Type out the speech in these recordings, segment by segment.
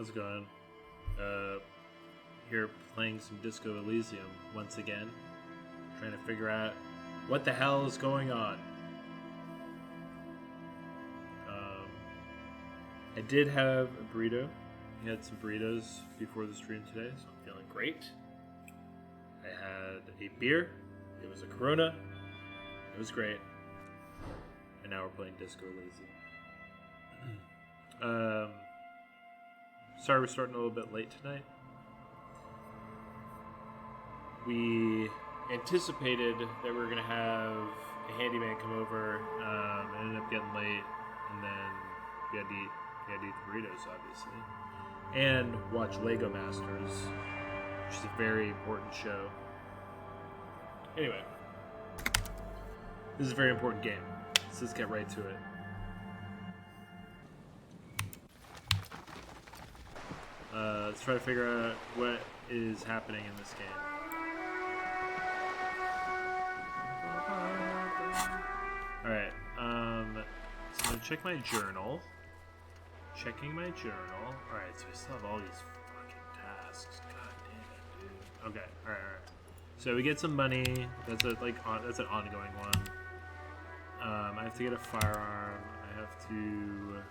how's it going? Here playing some Disco Elysium once again. Trying to figure out what the hell is going on. I did have a burrito. I had some burritos before the stream today, so I'm feeling great. I had a beer. It was a Corona. It was great. And now we're playing Disco Elysium. Sorry we're starting a little bit late tonight. We anticipated that we were going to have a handyman come over. It ended up getting late, and then we had to eat the burritos, obviously. And watch Lego Masters, which is a very important show. Anyway, this is a very important game, so let's get right to it. Let's try to figure out what is happening in this game. Alright, so I'm gonna check my journal. Checking my journal. Alright, so I still have all these fucking tasks. God damn it, dude. Okay, alright. So we get some money. That's that's an ongoing one. I have to get a firearm. I have to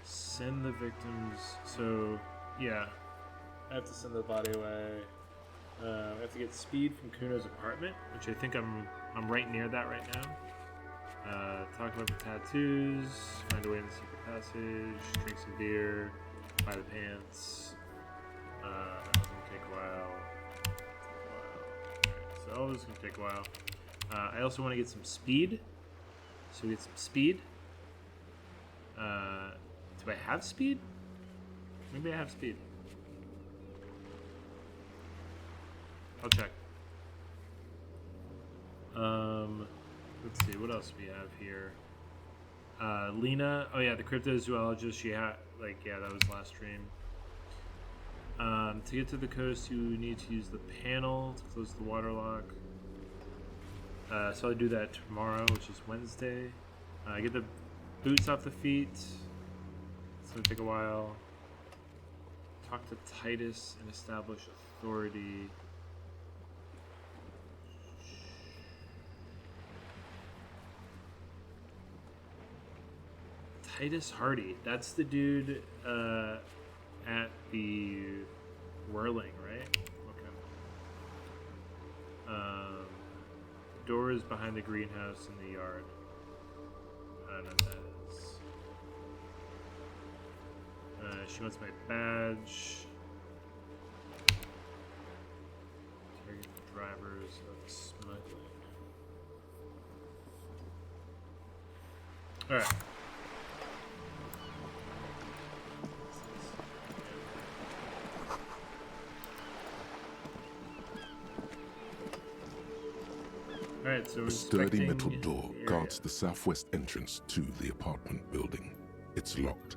send the victims. So yeah, I have to send the body away. I have to get speed from Cuno's apartment, which I think I'm right near that right now. Talk about the tattoos, find a way in the secret passage, drink some beer, buy the pants. That's gonna take a while. Right, so all this is gonna take a while. I also want to get some speed. So we get some speed. Do I have speed? Maybe I have speed. I'll check. Let's see, what else do we have here? Lena, oh yeah, the cryptozoologist, she had, that was last stream. To get to the coast, you need to use the panel to close the water lock. So I'll do that tomorrow, which is Wednesday. Get the boots off the feet. It's gonna take a while. Talk to Titus and establish authority. Titus Hardy. That's the dude at the Whirling, right? Okay. Door is behind the greenhouse in the yard. I don't know what that is. She wants my badge. Target the drivers of the smuggling. Alright. Alright, so a sturdy metal door guards the southwest entrance to the apartment building. It's locked.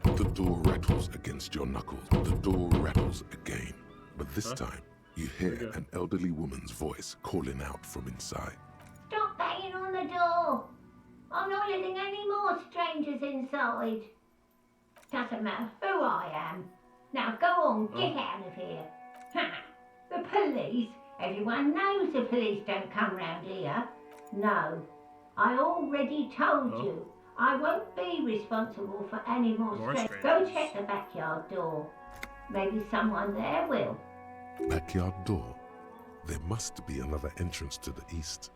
The door rattles against your knuckles. The door rattles again. But this time, you hear an elderly woman's voice calling out from inside. Stop banging on the door! I'm not letting any more strangers inside. Doesn't matter who I am. Now go on, get out of here. Ha! The police? Everyone knows the police don't come round here. No, I already told you. I won't be responsible for any more strangers. Go check the backyard door. Maybe someone there will. Backyard door? There must be another entrance to the east.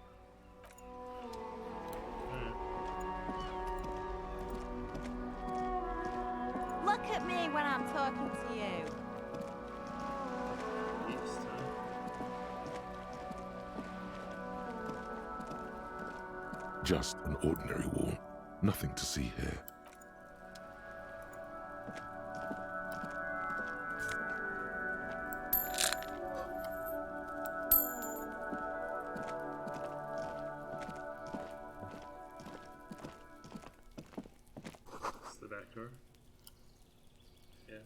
Look at me when I'm talking to you. Just an ordinary wall. Nothing to see here. It's the back door. Yeah.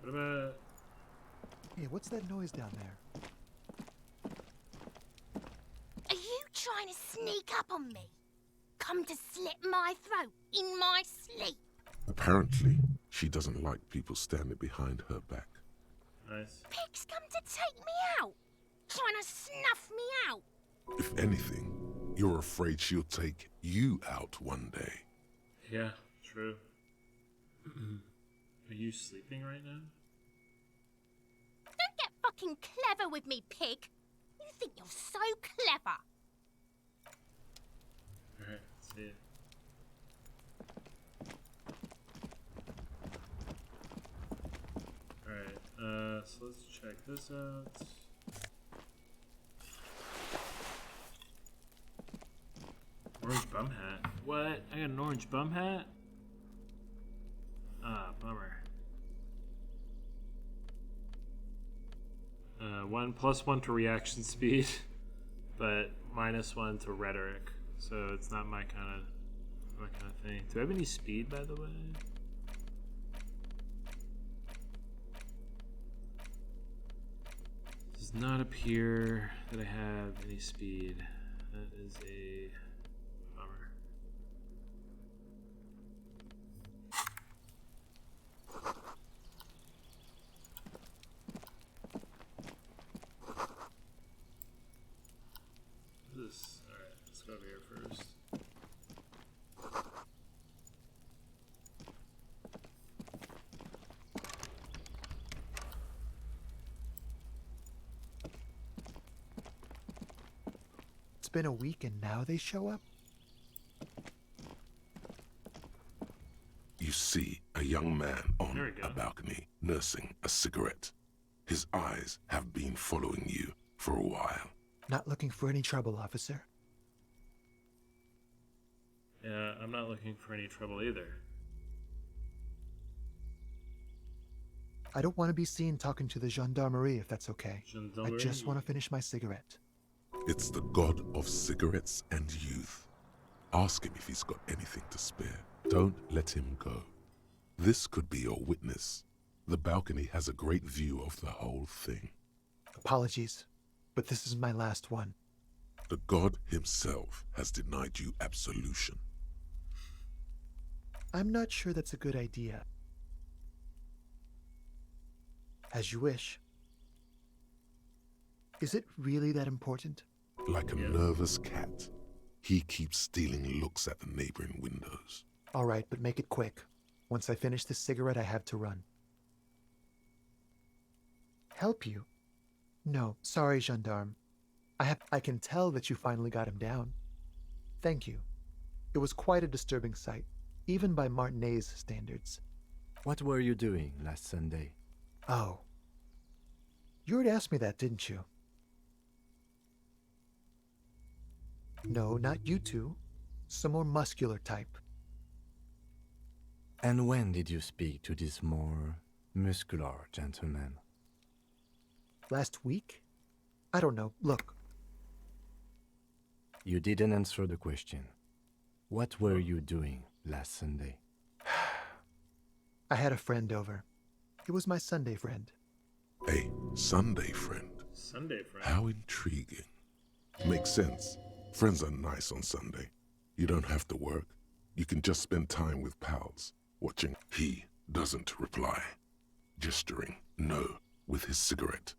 What about... Hey, what's that noise down there? Are you trying to sneak up on me? Come to slit my throat in my sleep? Apparently, she doesn't like people standing behind her back. Nice. Pig's come to take me out. Trying to snuff me out. If anything, you're afraid she'll take you out one day. Yeah, true. Are you sleeping right now? Don't get fucking clever with me, pig. You think you're so clever. Alright, let's see it. Alright, so let's check this out. Orange bum hat. What? I got an orange bum hat? Ah, bummer. 1+1 to reaction speed, but -1 to rhetoric. So it's not my kind of thing. Do I have any speed, by the way? Does not appear that I have any speed. That is a bummer. This. Alright, let's go over here first. It's been a week and now they show up? You see a young man on There we go. a balcony nursing a cigarette. His eyes have been following you for a while. Not looking for any trouble, officer. Yeah, I'm not looking for any trouble either. I don't want to be seen talking to the gendarmerie if that's okay. I Gendarmerie. just want to finish my cigarette. It's the god of cigarettes and youth. Ask him if he's got anything to spare. Don't let him go. This could be your witness. The balcony has a great view of the whole thing. Apologies, but this is my last one. The god himself has denied you absolution. I'm not sure that's a good idea. As you wish. Is it really that important? Like a Yeah. nervous cat, he keeps stealing looks at the neighboring windows. All right, but make it quick. Once I finish this cigarette, I have to run. Help you? No, sorry, gendarme. I can tell that you finally got him down. Thank you. It was quite a disturbing sight, even by Martinet's standards. What were you doing last Sunday? Oh. You already asked me that, didn't you? No, not you two. Some more muscular type. And when did you speak to this more muscular gentleman? Last week? I don't know. Look, You didn't answer the question. What were you doing last Sunday? I had a friend over. He was my Sunday friend. A Sunday friend. Sunday, friend. How intriguing. Makes sense. Friends are nice on Sunday. You don't have to work. You can just spend time with pals, watching. He doesn't reply, gesturing no with his cigarette.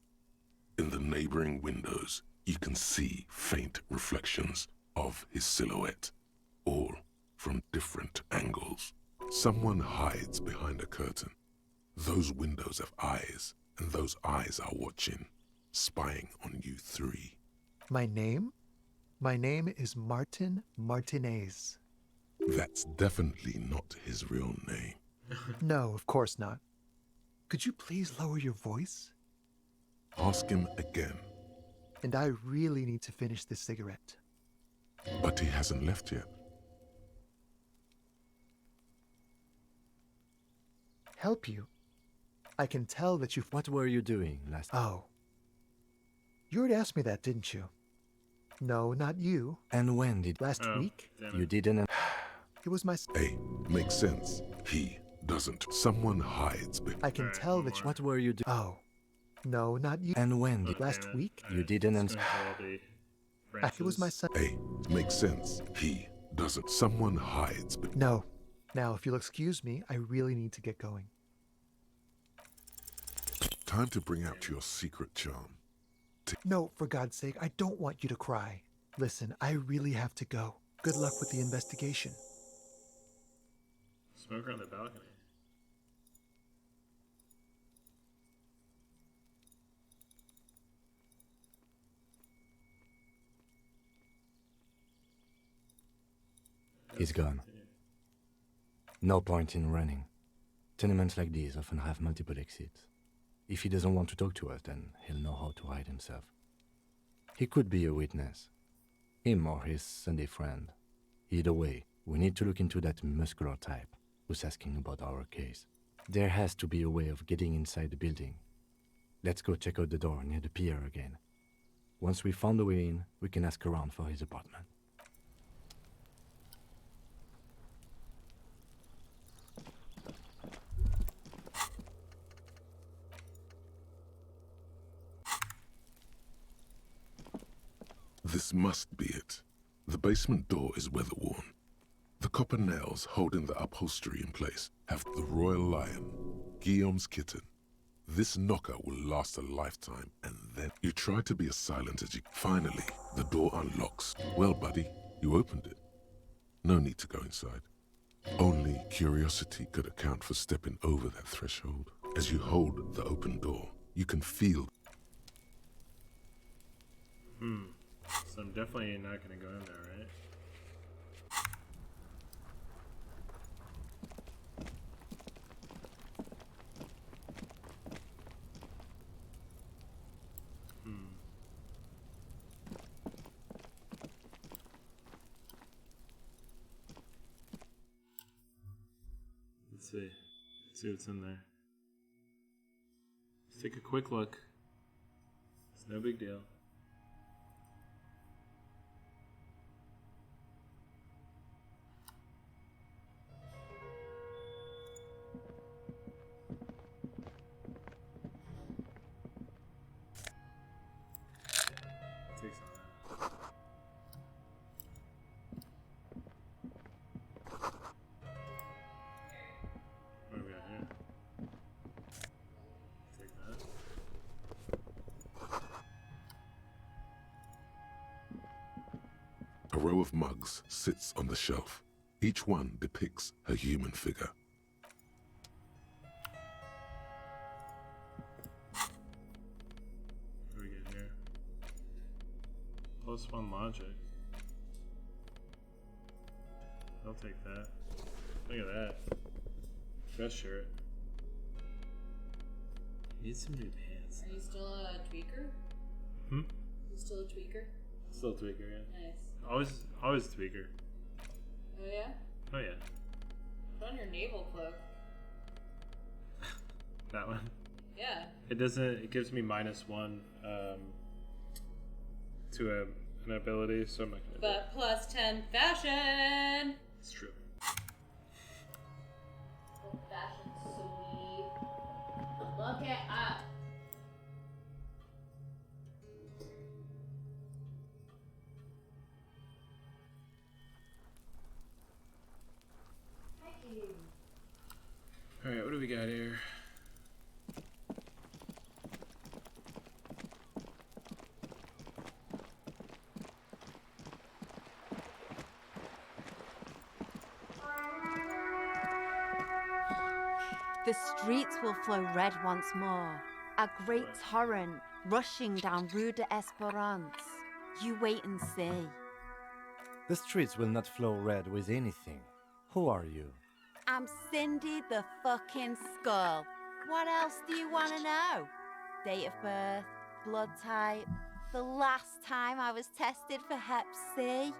In the neighboring windows, you can see faint reflections of his silhouette, all from different angles. Someone hides behind a curtain. Those windows have eyes, and those eyes are watching, spying on you three. My name? My name is Martin Martinez. That's definitely not his real name. No, of course not. Could you please lower your voice? Ask him again, And I really need to finish this cigarette. but he hasn't left yet. Help you? I can tell that you've... What were you doing last? Oh. You already asked me that, didn't you? No, not you. And when did Last Oh, week? damn you it. didn't? It was my... A, makes sense. He doesn't. Someone hides I can Alright, tell one that you... more. What were you doing? Oh. No, not you. And when Oh, did? Last damn it. week? You didn't Let's answer. go into all the It was my branches. son. A, makes sense. He doesn't. Someone hides. No. Now, if you'll excuse me, I really need to get going. Time to bring out your secret charm. No, for God's sake, I don't want you to cry. Listen, I really have to go. Good luck with the investigation. Smoker on the balcony. He's gone. No point in running. Tenements like these often have multiple exits. If he doesn't want to talk to us, then he'll know how to hide himself. He could be a witness. Him or his Sunday friend. Either way, we need to look into that muscular type who's asking about our case. There has to be a way of getting inside the building. Let's go check out the door near the pier again. Once we found a way in, we can ask around for his apartment. This must be it. The basement door is weather-worn. The copper nails holding the upholstery in place have the royal lion, Guillaume's kitten. This knocker will last a lifetime, and then you try to be as silent as you... Finally, the door unlocks. Well, buddy, you opened it. No need to go inside. Only curiosity could account for stepping over that threshold. As you hold the open door, you can feel... So I'm definitely not gonna go in there, right? Let's see. Let's see what's in there. Let's take a quick look. It's no big deal. Take some of that. What do we got here? Take that. A row of mugs sits on the shelf. Each one depicts a human figure. What do we get here? +1 logic. I'll take that. Look at that. Dress shirt. Need some new pants. Are you still a tweaker? Hmm? You still a tweaker? Still a tweaker, yeah. Nice. Always a tweaker. Oh yeah? Oh yeah. Put on your naval cloak. That one. Yeah. It doesn't. It gives me -1 to an ability, so I'm not gonna. But +10 fashion! It's true. Fashion sweet. Look it up. All right, what do we got here? The streets will flow red once more, a great torrent rushing down Rue d'Esperance. You wait and see. The streets will not flow red with anything. Who are you? I'm Cindy the fucking Skull. What else do you want to know? Date of birth, blood type, the last time I was tested for Hep C.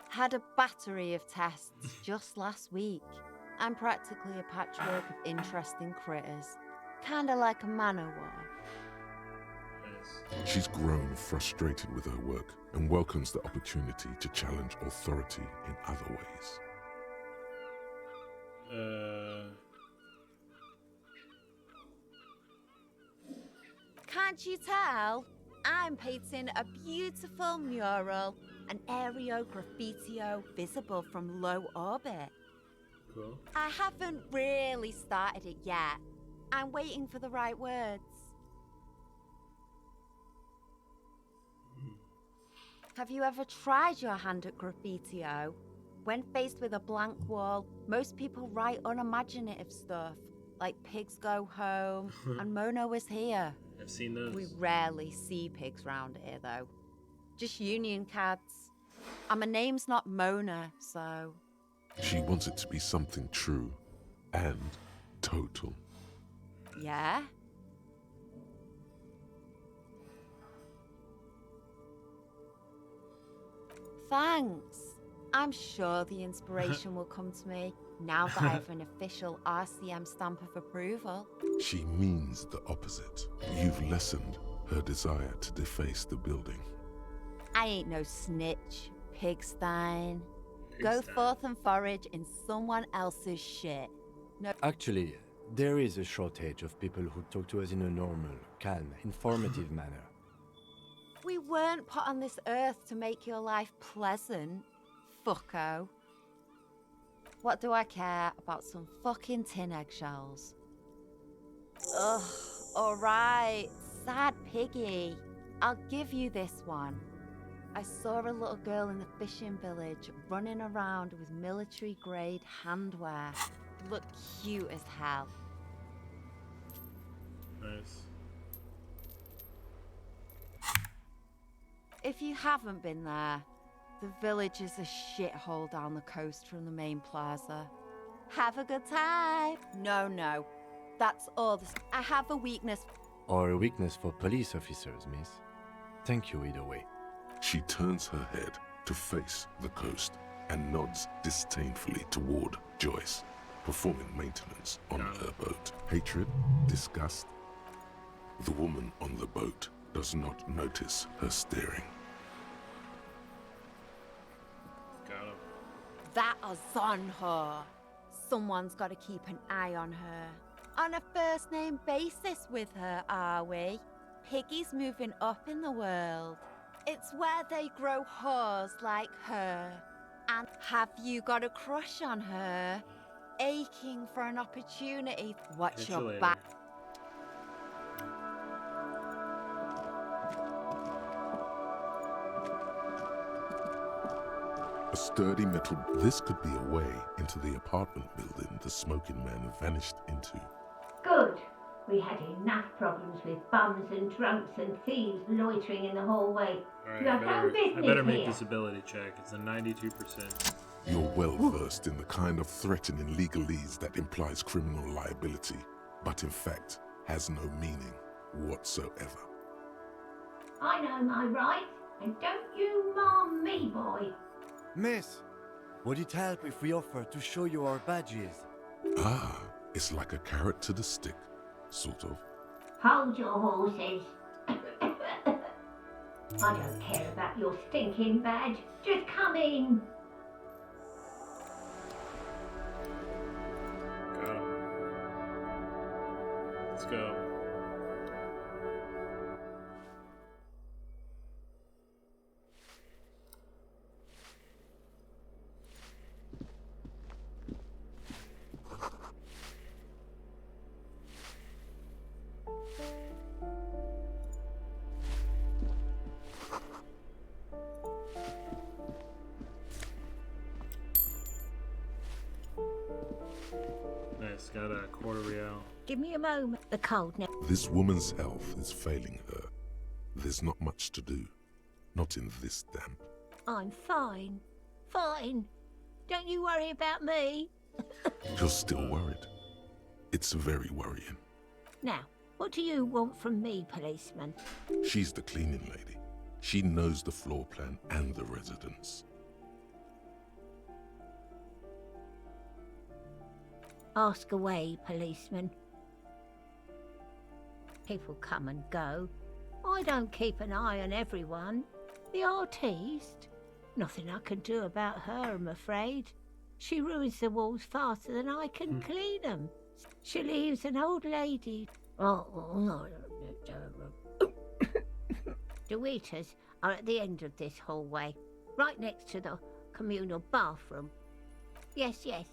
Had a battery of tests just last week. I'm practically a patchwork of interesting critters. Kinda like a manowar. Nice. She's grown frustrated with her work and welcomes the opportunity to challenge authority in other ways. Can't you tell? I'm painting a beautiful mural. an aereo graffitio visible from low orbit. Cool. I haven't really started it yet. I'm waiting for the right words. Have you ever tried your hand at graffitio? When faced with a blank wall, most people write unimaginative stuff, like pigs go home, and Mono is here. I've seen those. We rarely see pigs round here, though. Just union cads. And my name's not Mona, so... She wants it to be something true and total. Yeah? Thanks. I'm sure the inspiration will come to me now that I have an official RCM stamp of approval. She means the opposite. You've lessened her desire to deface the building. I ain't no snitch, pigstein. Go Pigstein. forth and forage in someone else's shit. No. Actually, there is a shortage of people who talk to us in a normal, calm, informative manner. We weren't put on this earth to make your life pleasant, fucko. What do I care about some fucking tin eggshells? Ugh, alright, sad piggy. I'll give you this one. I saw a little girl in the fishing village running around with military-grade handwear. Looked cute as hell. Nice. If you haven't been there, the village is a shithole down the coast from the main plaza. Have a good time. No. That's all. I have a weakness. Or a weakness for police officers, miss. Thank you either way. She turns her head to face the coast and nods disdainfully toward Joyce, performing maintenance on her boat. Hatred, disgust. The woman on the boat does not notice her staring. Got him. That is on her. Someone's got to keep an eye on her. On a first name basis with her, are we? Piggy's moving up in the world. It's where they grow whores like her. And have you got a crush on her? Aching for an opportunity. Watch Catch you your later. back. A sturdy metal. This could be a way into the apartment building the smoking man vanished into. Good. We had enough problems with bums and drunks and thieves loitering in the hallway. Alright, You have no I business better make here. this ability check. It's a 92%. You're well versed in the kind of threatening legalese that implies criminal liability, but in fact has no meaning whatsoever. I know my rights, and don't you marm me, boy. Miss, would it help if we offer to show you our badges? Ah, it's like a carrot to the stick, sort of. Hold your horses. I don't care about your stinking badge. Just come in. Got him. Let's go. Nice, got a quarter real. Give me a moment. The cold now. This woman's health is failing her. There's not much to do. Not in this damp. I'm fine. Fine. Don't you worry about me. You're still worried. It's very worrying. Now, what do you want from me, policeman? She's the cleaning lady. She knows the floor plan and the residence. Ask away, policeman. People come and go. I don't keep an eye on everyone. The artiste. Nothing I can do about her, I'm afraid. She ruins the walls faster than I can clean them. She leaves an old lady. The waiters are at the end of this hallway. right next to the communal bathroom. Yes, yes,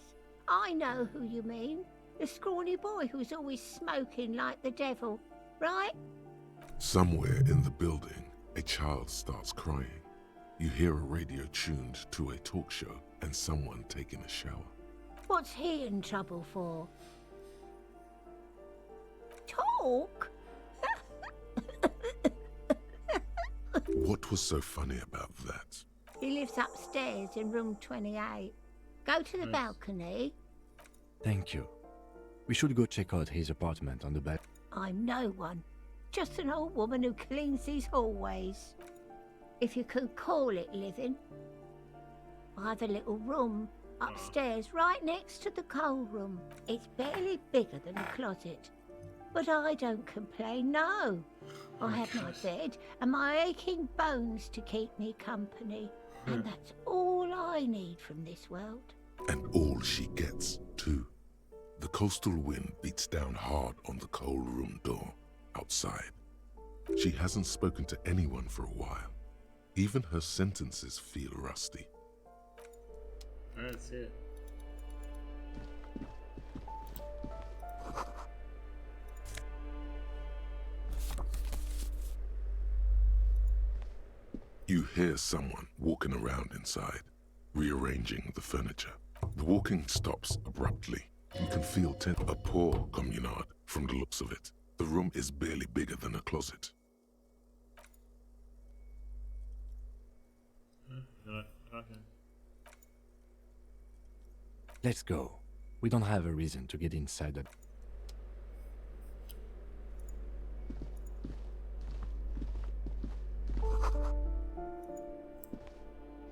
I know who you mean. The scrawny boy who's always smoking like the devil, right? Somewhere in the building, a child starts crying. You hear a radio tuned to a talk show and someone taking a shower. What's he in trouble for? Talk? What was so funny about that? He lives upstairs in room 28. Go to the balcony. Thank you. We should go check out his apartment on the back. I'm no one. Just an old woman who cleans these hallways. If you could call it living. I have a little room upstairs right next to the coal room. It's barely bigger than a closet. But I don't complain, no. I have my bed and my aching bones to keep me company. And that's all I need from this world. And all she gets, too. The coastal wind beats down hard on the coal room door outside. She hasn't spoken to anyone for a while. Even her sentences feel rusty. That's it. You hear someone walking around inside, rearranging the furniture. The walking stops abruptly. You can feel a poor communard from the looks of it. The room is barely bigger than a closet. Okay. Let's go. We don't have a reason to get inside that.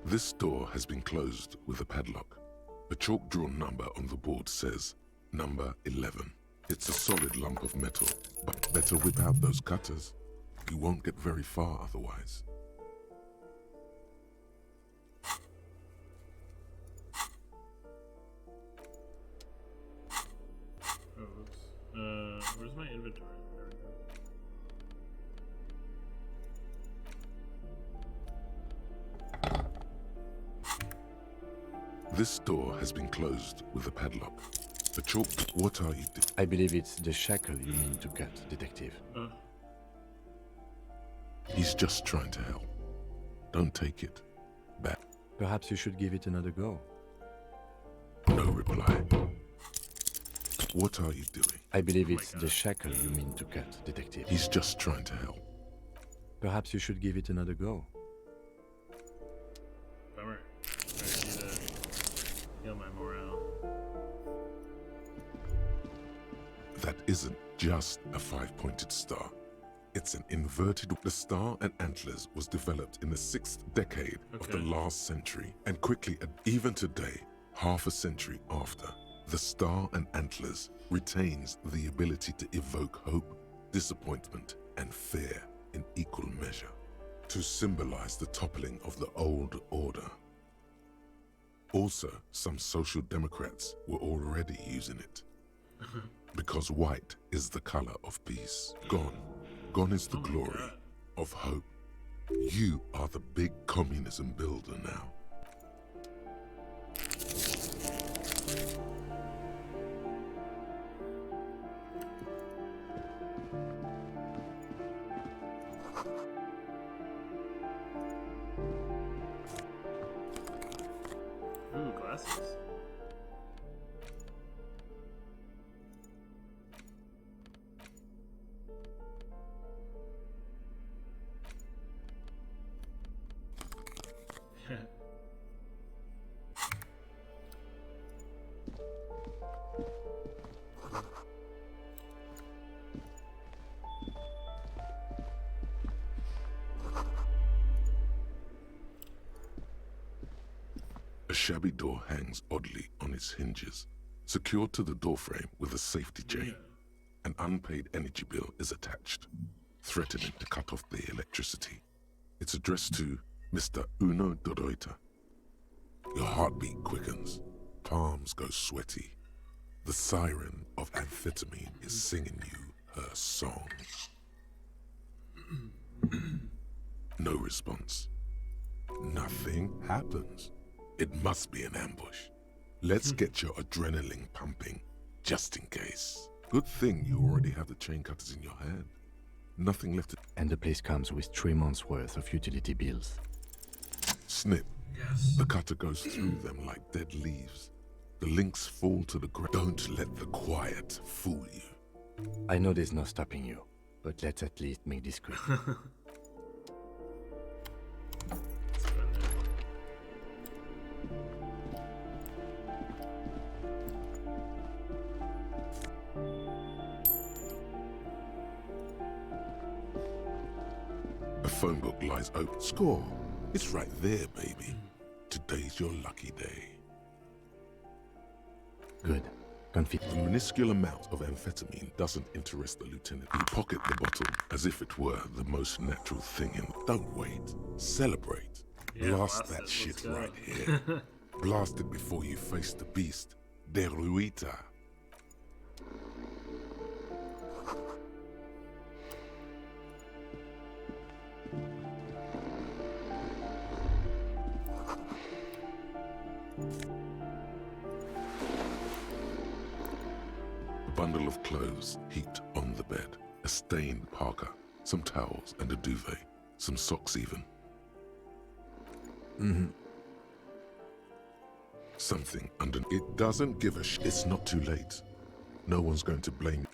This door has been closed with a padlock. A chalk-drawn number on the board says, number 11. It's a solid lump of metal, but better whip out those cutters. You won't get very far otherwise. Oh, whoops. Where's my inventory? There we go. This door has been closed with a padlock. The chalk... What are you doing? I believe it's the shackle you mean to cut, Detective. He's just trying to help. Don't take it back. Perhaps you should give it another go. No reply. What are you doing? I believe it's the shackle you mean to cut, Detective. He's just trying to help. Perhaps you should give it another go. Bummer. I need to heal my morale. That isn't just a five-pointed star. It's an inverted... The star and antlers was developed in the 6th decade of the last century, and quickly, even today, half a century after, the star and antlers retains the ability to evoke hope, disappointment, and fear in equal measure, to symbolize the toppling of the old order. Also, some social democrats were already using it. Because white is the color of peace. Gone is the glory of hope. You are the big communism builder now. Ooh, glasses. A shabby door hangs oddly on its hinges, secured to the doorframe with a safety chain. An unpaid energy bill is attached, threatening to cut off the electricity. It's addressed to Mr. Uno Doroita. Your heartbeat quickens, palms go sweaty. The siren of amphetamine is singing you her song. No response. Nothing happens. It must be an ambush. Let's get your adrenaline pumping, just in case. Good thing you already have the chain cutters in your hand. Nothing left to... And the place comes with 3 months' worth of utility bills. Snip. Yes. The cutter goes through them like dead leaves. The links fall to the ground. Don't let the quiet fool you. I know there's no stopping you, but let's at least make this quick. A phone book lies open. Score. It's right there, baby. Today's your lucky day. Good. Confit. The minuscule amount of amphetamine doesn't interest the lieutenant. You pocket the bottle as if it were the most natural thing and don't wait. Celebrate. Yeah, Blast blast that it. shit Let's go. right here. Blast it before you face the beast. Deruita. A bundle of clothes heaped on the bed. A stained parka, some towels and a duvet. Some socks even. Something under... It doesn't give a shit. It's not too late. No one's going to blame you.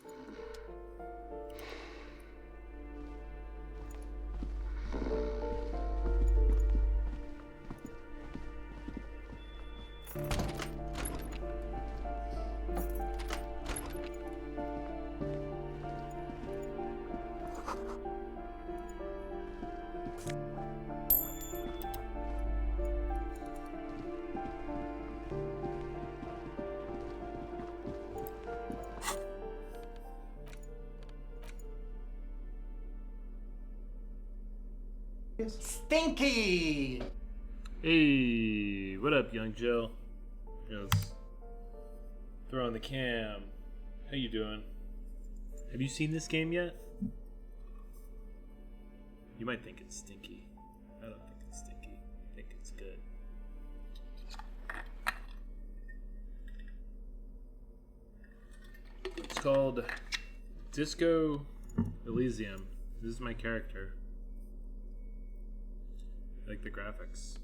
Stinky! Hey, what up, young Joe? Yeah, let's throw on the cam. How you doing? Have you seen this game yet? You might think it's stinky. I don't think it's stinky. I think it's good. It's called Disco Elysium. This is my character. I like the graphics.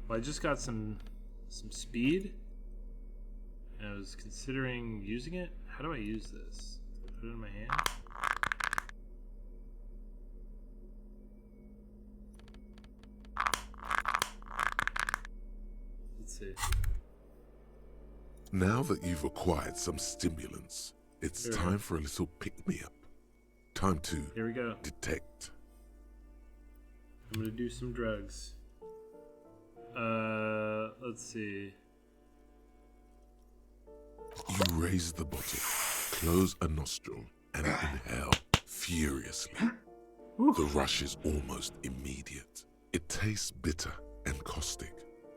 Well, I just got some speed, and I was considering using it. How do I use this? Do I put it in my hand? Let's see. Now that you've acquired some stimulants, it's Sure. time for a little pick-me-up. Time to Here we go. detect. I'm gonna do some drugs. Let's see. You raise the bottle, close a nostril, and inhale furiously. The rush is almost immediate. It tastes bitter and caustic,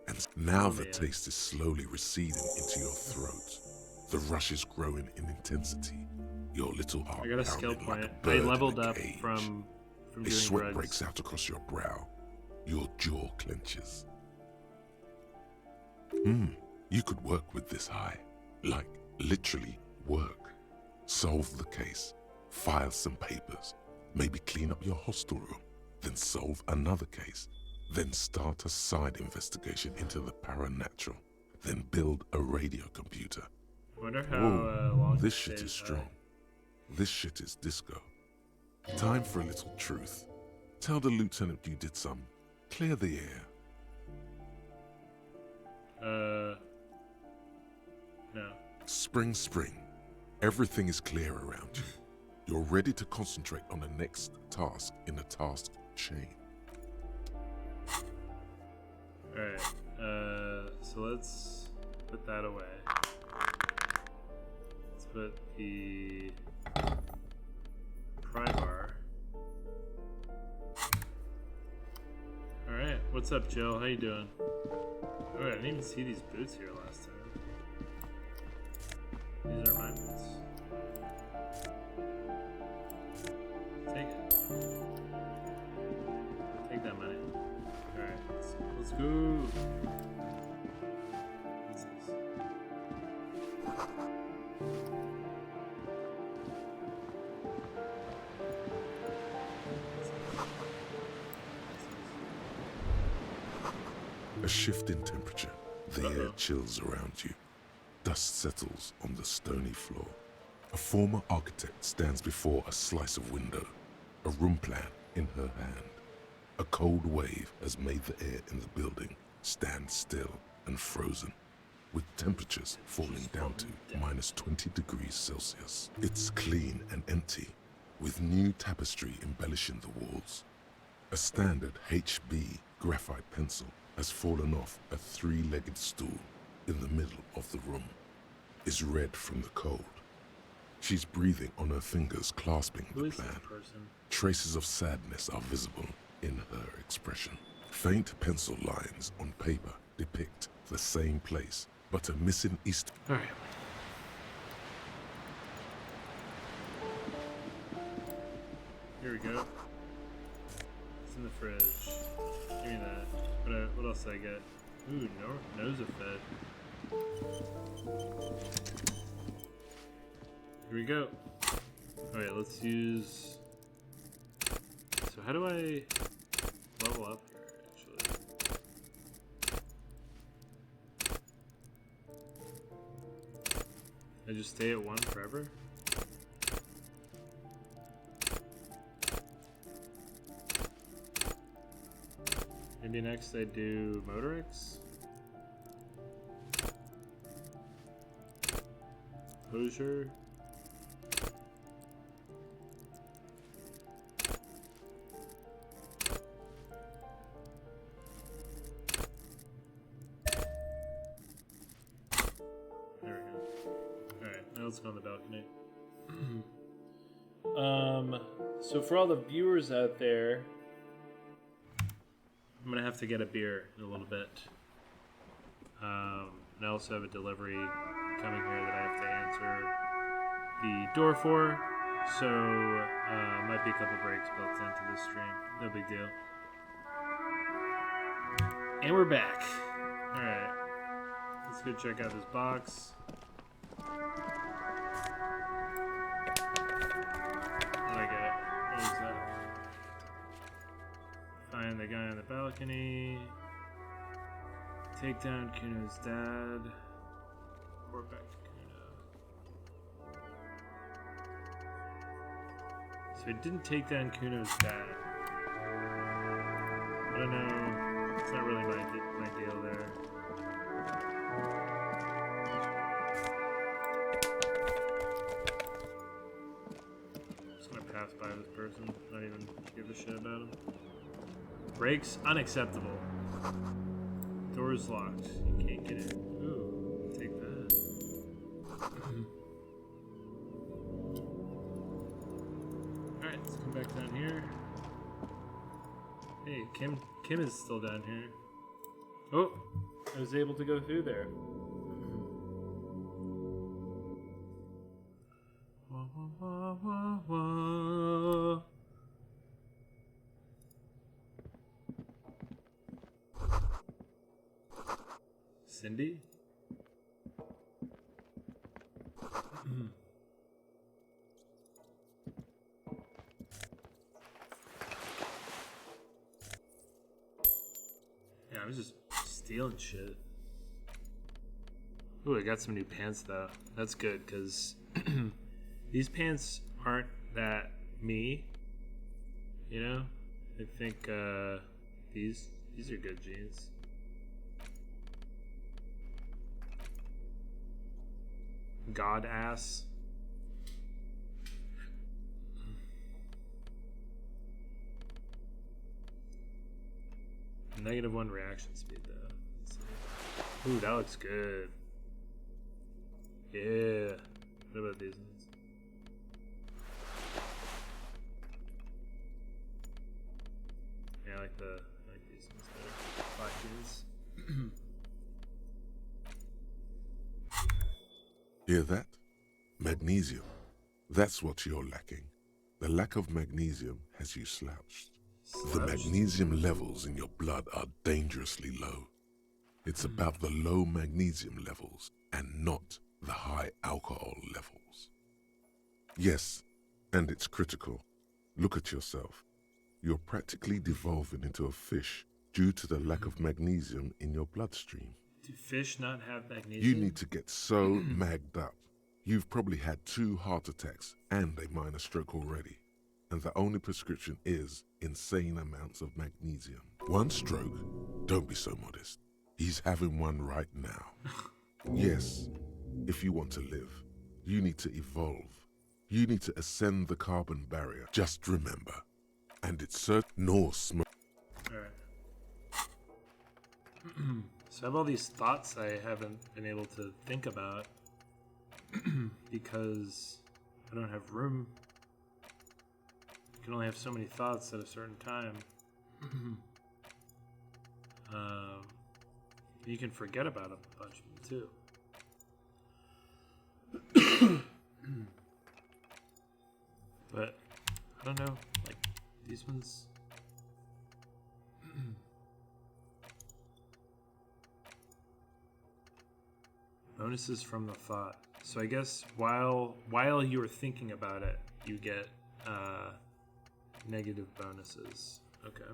and now the man. taste is slowly receding into your throat. The rush is growing in intensity. Your little heart I got a skill pounding like point. a bird I in leveled a up cage. from A doing sweat drugs. breaks out across your brow. Your jaw clenches. You could work with this high. Like, literally work. Solve the case. File some papers. Maybe clean up your hostel room. Then solve another case. Then start a side investigation into the paranatural. Then build a radio computer. I wonder how Whoa, long this it shit stays is high. strong. This shit is disco. Time for a little truth. Tell the lieutenant you did some. Clear the air. No. Spring. Everything is clear around you. You're ready to concentrate on the next task in the task chain. Alright. So let's put that away. Let's put the pry bar. Alright, what's up, Jill? How you doing? Oh, I didn't even see these boots here last time. These are my boots. Take it. Take that money. Let's go. What's this? A shift in temperature. The air chills around you. Dust settles on the stony floor. A former architect stands before a slice of window, a room plan in her hand. A cold wave has made the air in the building stand still and frozen, with temperatures falling down to -20 degrees Celsius. It's clean and empty, with new tapestry embellishing the walls. A standard HB graphite pencil has fallen off a three-legged stool in the middle of the room. Is red from the cold. She's breathing on her fingers, clasping Who the is this plan. person? Traces of sadness are visible in her expression. Faint pencil lines on paper depict the same place, but a missing east. All right. Here we go. It's in the fridge. Give me that. What else did I get? Ooh, no, nose of fed. Here we go. Alright, let's use... So how do I level up here, actually? I just stay at 1 forever? Maybe next I do Motorix? Hosier? There we go. Alright, now let's go on the balcony. So for all the viewers out there, I'm gonna have to get a beer in a little bit. And I also have a delivery coming here that I have to answer the door for. So might be a couple breaks built into this stream. No big deal. And we're back. Alright. Let's go check out this box. What I got? What is that? Find the guy on the balcony. Take down Cuno's dad. Report back to Cuno. So I didn't take down Cuno's dad. I don't know. It's not really my deal there. I'm just gonna pass by this person. Not even give a shit about him. Brakes unacceptable. Door's locked. You can't get in. Ooh, take that. Alright, let's come back down here. Hey, Kim is still down here. Oh, I was able to go through there. Wah, wah, wah, wah, wah. Cindy? Yeah, I was just stealing shit. Ooh, I got some new pants though. That's good, because these pants aren't that me. You know? I think these are good jeans. God ass. -1 reaction speed though. Let's see. Ooh, that looks good. Yeah. What about these ones? Yeah, I like these ones better. Black jeans. Hear that? Magnesium. That's what you're lacking. The lack of magnesium has you slouched. The magnesium levels in your blood are dangerously low. It's about the low magnesium levels and not the high alcohol levels. Yes, and it's critical. Look at yourself. You're practically devolving into a fish due to the lack of magnesium in your bloodstream. Do fish not have magnesium? You need to get so magged up. You've probably had 2 heart attacks and a minor stroke already. And the only prescription is insane amounts of magnesium. 1 stroke? Don't be so modest. He's having one right now. Yes, if you want to live, you need to evolve. You need to ascend the carbon barrier. Just remember. And it's certain nor smoke. Alright. So I have all these thoughts I haven't been able to think about because I don't have room. You can only have so many thoughts at a certain time. You can forget about a bunch of them too. But I don't know, like these ones. Bonuses from the thought. So I guess while you were thinking about it, you get negative bonuses. Okay.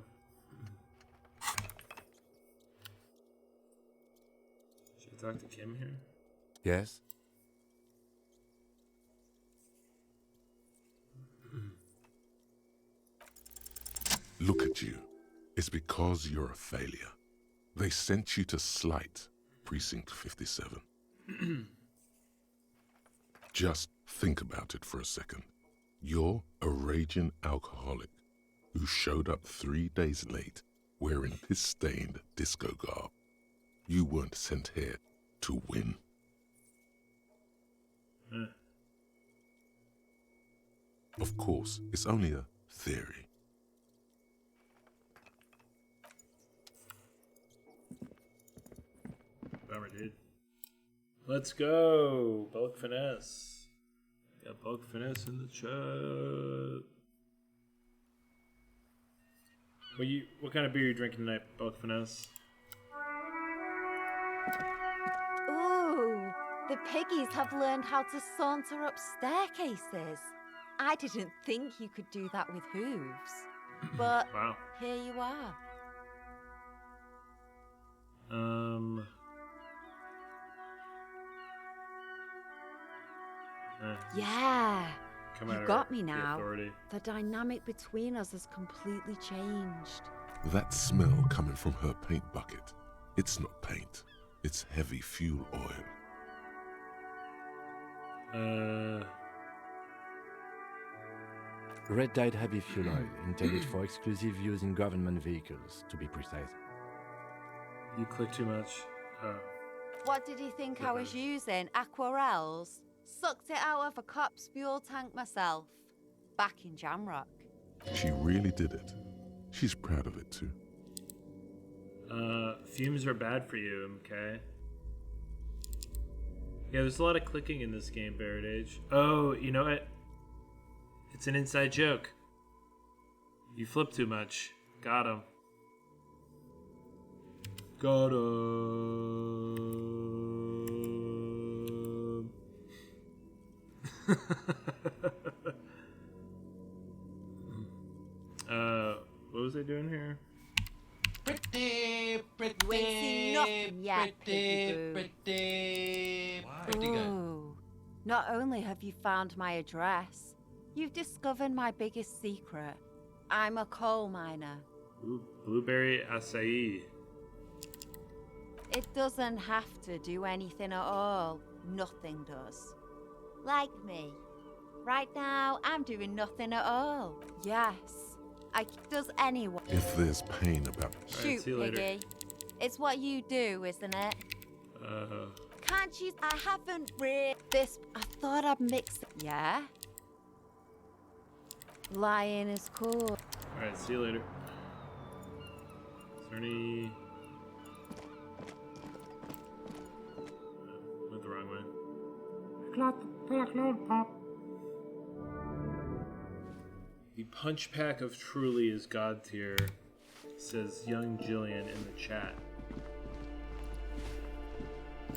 Should I talk to Kim here? Yes? Look at you. It's because you're a failure. They sent you to Slight, Precinct 57. Just think about it for a second. You're a raging alcoholic who showed up 3 days late wearing piss-stained disco garb. You weren't sent here to win. Of course, it's only a theory. Bummer, dude. Let's go. Bulk finesse. Got bulk finesse in the chat. What kind of beer are you drinking tonight, bulk finesse? Ooh, the piggies have learned how to saunter up staircases. I didn't think you could do that with hooves. But Wow. here you are. Yeah, Come you at her, got me the now. authority. The dynamic between us has completely changed. That smell coming from her paint bucket. It's not paint. It's heavy fuel oil. Red dyed heavy fuel oil, intended for exclusive use in government vehicles, to be precise. You click too much. What did you think I was using? Aquarels? Sucked it out of a cop's fuel tank myself. Back in Jamrock. She really did it. She's proud of it too. Fumes are bad for you, okay? Yeah, there's a lot of clicking in this game, Barrett Age. Oh, you know what? It's an inside joke. You flip too much. Got him. Got him. What was I doing here? You ain't seen nothing yet, piggy boo. Ooh. Not only have you found my address, you've discovered my biggest secret. I'm a coal miner. Ooh, blueberry acai. It doesn't have to do anything at all. Nothing does. Like me. Right now, I'm doing nothing at all. Yes. Does anyone? If there's pain about Shoot, see you later. piggy. It's what you do, isn't it? Can't you? I haven't read this. I thought I'd mix it. Yeah? Lying is cool. Alright, see you later. Is there any... went the wrong way. The punch pack of Truly is god tier, says young Jillian in the chat.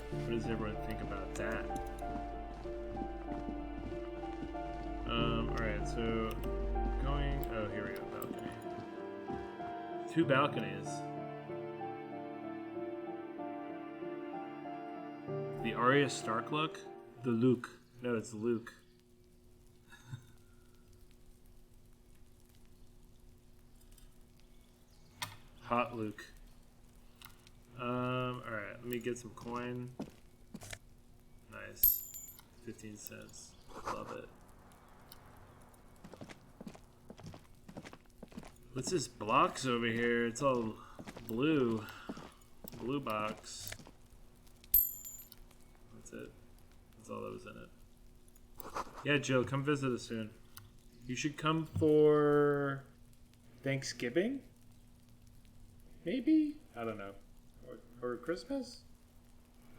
What does everyone think about that? Alright, so going. Oh, here we go. Balcony. 2 balconies. The Arya Stark look? The Luke. No, it's Luke. Hot Luke. Alright, let me get some coin. Nice. 15 cents. Love it. What's this blocks over here? It's all blue. Blue box. That's it. That's all that was in it. Yeah, Jill, come visit us soon. You should come for Thanksgiving? Maybe? I don't know. Or Christmas?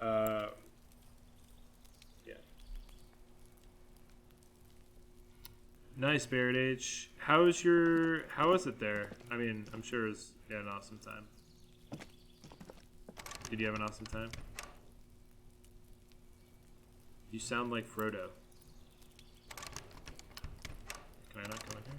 Yeah. Nice, Barrett H. How is it there? I mean, I'm sure you had an awesome time. Did you have an awesome time? You sound like Frodo. Can I not go in here?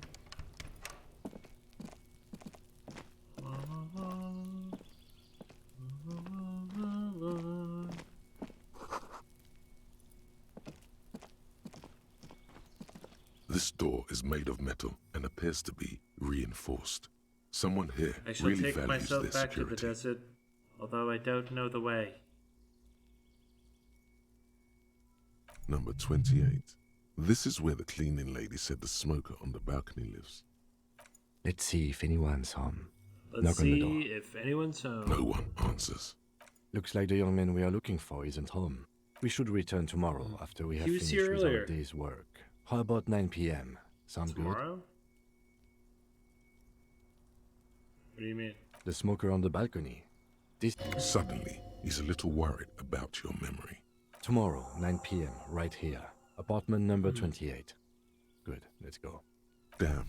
This door is made of metal and appears to be reinforced. Someone here I shall really take values myself their back security. to the desert, although I don't know the way. Number 28. This is where the cleaning lady said the smoker on the balcony lives. Let's see if anyone's home. Let's Knock on the door. see if anyone's home. No one answers. Looks like the young man we are looking for isn't home. We should return tomorrow after we have He was finished here with our earlier. day's work. How about 9 p.m.? Sound good? Tomorrow? What do you mean? The smoker on the balcony. This Suddenly, he's a little worried about your memory. tomorrow, 9 p.m. right here. Apartment number 28. Good, let's go. Damn.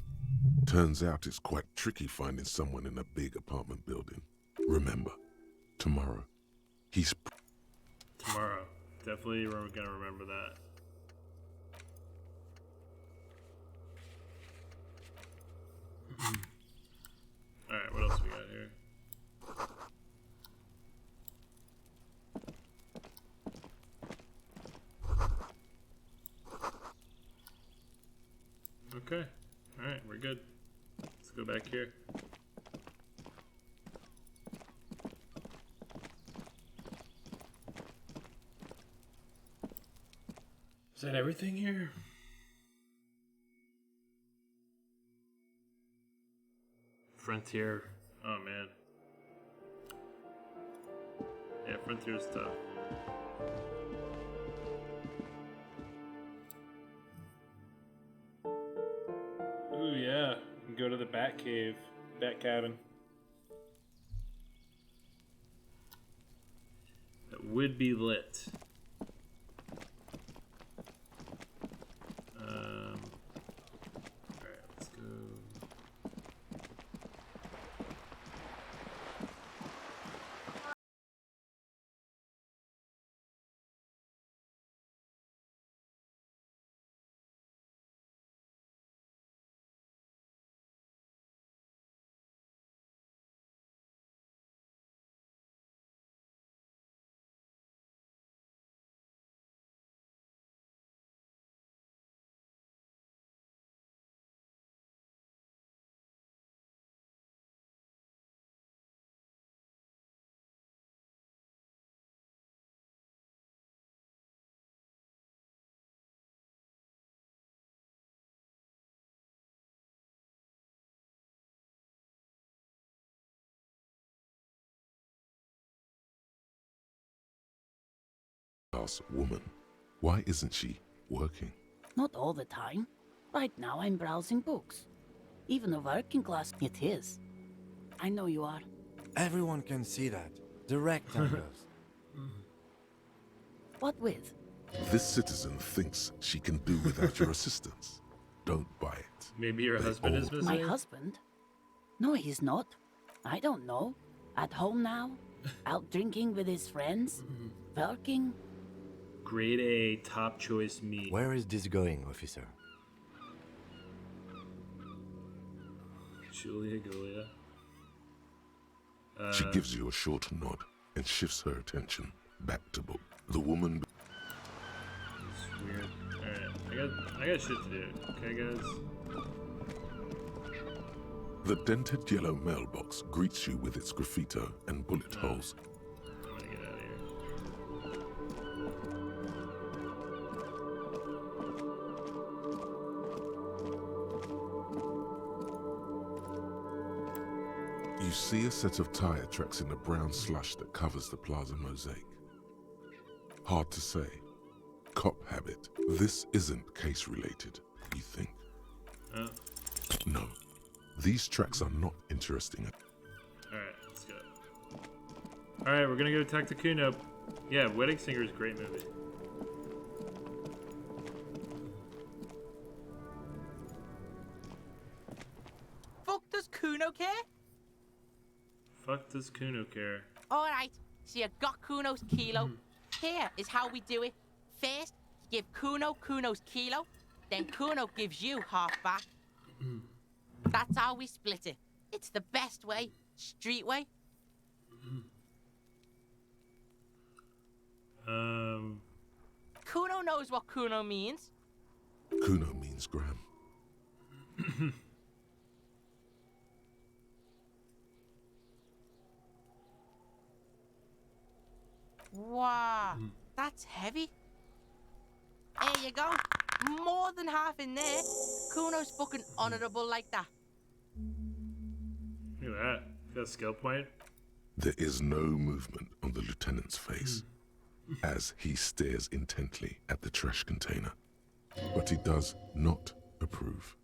Turns out it's quite tricky finding someone in a big apartment building. Remember, tomorrow, he's... Tomorrow. Definitely we're gonna remember that. Alright, what else we got here? Okay. Alright, we're good. Let's go back here. Is that everything here? Frontier. Oh man. Yeah, Frontier stuff. Ooh yeah. You can go to the Bat Cave. Bat Cabin. That would be lit. Alright, let's go. Class woman. Why isn't she working? Not all the time. Right now I'm browsing books. Even a working class it is. I know you are. Everyone can see that. The rectangles. What with? This citizen thinks she can do without your assistance. don't buy it. Maybe your They husband is all- missing? My husband? No, he's not. I don't know. At home now? Out drinking with his friends? Working? Grade A, top choice meat. Where is this going, officer? Julia Golia. She gives you a short nod and shifts her attention back to book. The woman. It's weird. Alright, I got shit to do. Okay, guys? The dented yellow mailbox greets you with its graffito and bullet holes. I'm gonna get out of here. You see a set of tire tracks in the brown slush that covers the plaza mosaic. Hard to say. Cop habit. This isn't case related, you think. Oh. No. These tracks are not interesting. Alright, let's go. Alright, we're gonna go talk to Cuno. Yeah, Wedding Singer is a great movie. Fuck does Cuno care? Fuck does Cuno care? Alright, so you got Cuno's kilo. Here is how we do it. First, you give Cuno Cuno's kilo, then Cuno gives you half back. That's how we split it. It's the best way, street way. Cuno knows what Cuno means. Cuno means gram. Wow, that's heavy. There you go. More than half in there. Cuno's fucking honourable like that. Look at that. Got a skill point. There is no movement on the lieutenant's face as he stares intently at the trash container. But he does not approve.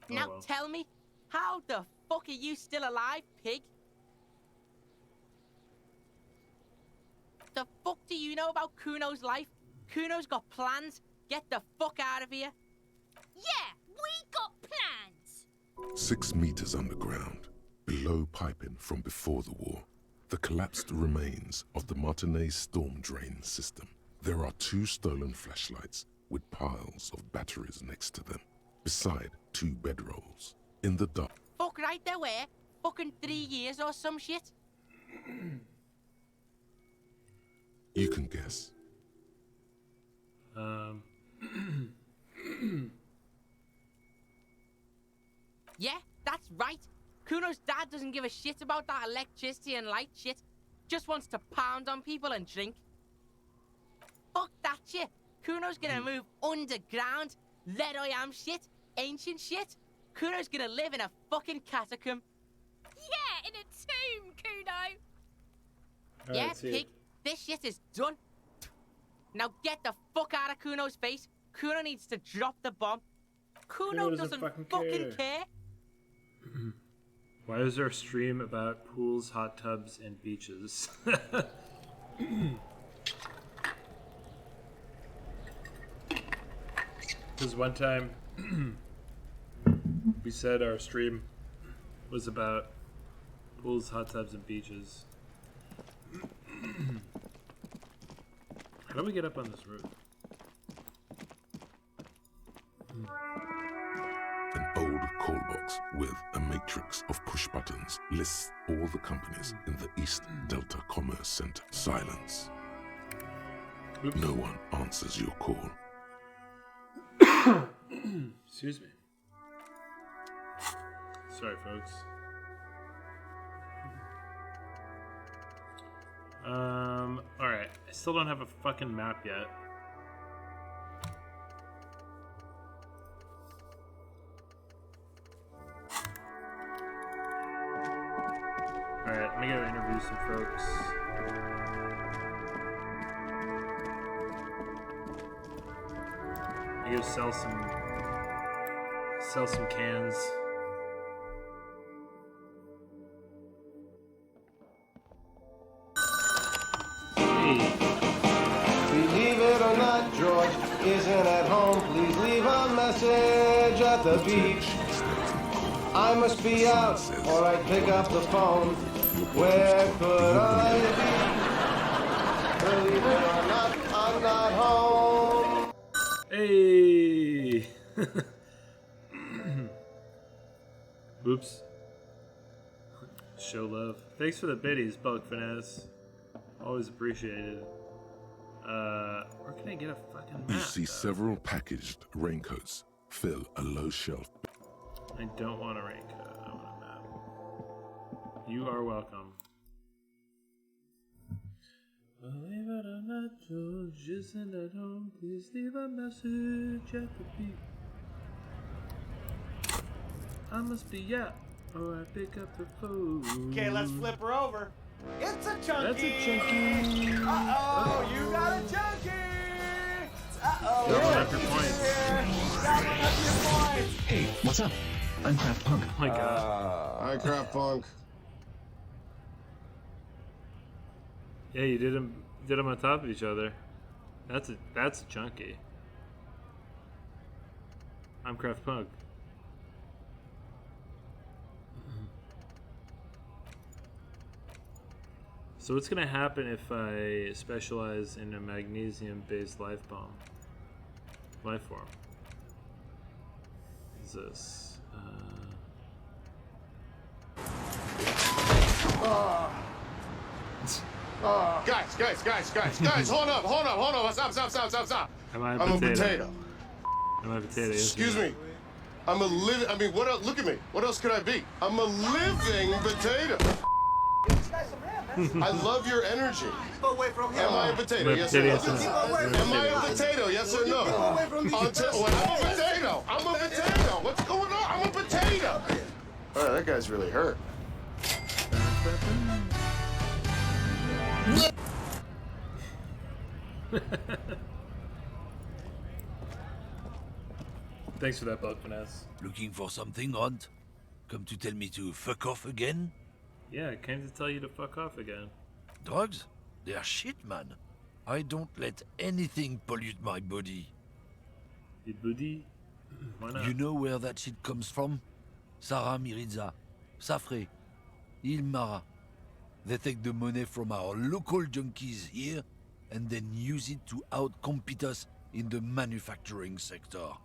Now well. tell me, how the fuck are you still alive, pig? The fuck do you know about Cuno's life? Cuno's got plans. Get the fuck out of here. Yeah, we got plans. 6 meters underground, below piping from before the war, the collapsed remains of the Martinez storm drain system. There are 2 stolen flashlights with piles of batteries next to them, beside 2 bedrolls. In the dark. Fuck right there where? Fucking 3 years or some shit? You can guess. Yeah, that's right. Cuno's dad doesn't give a shit about that electricity and light shit. Just wants to pound on people and drink. Fuck that shit. Cuno's gonna move underground. Lead I am shit. Ancient shit. Cuno's gonna live in a fucking catacomb. Yeah, in a tomb, Cuno. All Yeah, right, see pig. This shit is done. Now get the fuck out of Cuno's face. Cuno needs to drop the bomb. Cuno doesn't fucking care. Why is there a stream about pools, hot tubs, and beaches? Because one time we said our stream was about pools, hot tubs, and beaches. How do we get up on this roof? An old call box with a matrix of push buttons lists all the companies in the East Delta Commerce Center. Silence. Oops. No one answers your call. Excuse me. Sorry, folks. Alright. I still don't have a fucking map yet. Alright, let me go interview some folks. I go sell some cans. Believe it or not, George, isn't at home, please leave a message at the beach. I must be out, or I'd pick up the phone. Where could I be? Believe it or not, I'm not home. Hey! Oops. Show love. Thanks for the biddies, Bulk Finesse. Always appreciated. Where can I get a fucking map? You see several packaged raincoats fill a low shelf. I don't want a raincoat. I want a map. You are welcome. Believe it or not, George isn't at home. Please leave a message at the beep. I must be out, or I pick up the phone. Okay, let's flip her over. It's a chunky. That's a chunky. Uh-oh, you got a chunky. Uh-oh. Double up your points. Double up your points. Hey, what's up? I'm Craft Punk. Oh my god. Hi, Craft Punk. Yeah, you did them on top of each other. That's a chunky. I'm Craft Punk. So what's gonna happen if I specialize in a magnesium-based life form? Is this? Guys, hold up, stop. Am I a I'm potato? a potato. Am I a potato? Excuse me. I'm a living, what else, look at me. What else could I be? I'm a living potato. I love your energy. Keep away from him. Am I a potato? Yes or no? Am I a potato? Yes or no? I'm a potato. What's going on? I'm a potato. Oh, that guy's really hurt. Thanks for that, Bug Finesse. Looking for something, Hunt? Come to tell me to fuck off again? Yeah, I came to tell you to fuck off again. Drugs? They're shit, man. I don't let anything pollute my body. Your booty? Why not? You know where that shit comes from? Sarah Miriza, Safre, Ilmara. They take the money from our local junkies here and then use it to outcompete us in the manufacturing sector.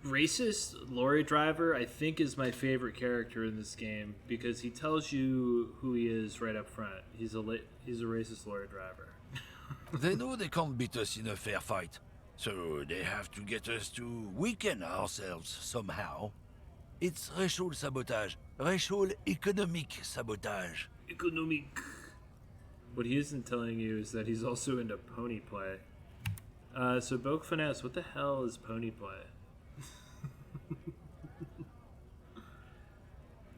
Racist lorry driver, I think, is my favorite character in this game because he tells you who he is right up front. He's a racist lorry driver. They know they can't beat us in a fair fight, so they have to get us to weaken ourselves somehow. It's racial sabotage, racial economic sabotage. Economic. What he isn't telling you is that he's also into pony play. So Boke Finesse, what the hell is pony play?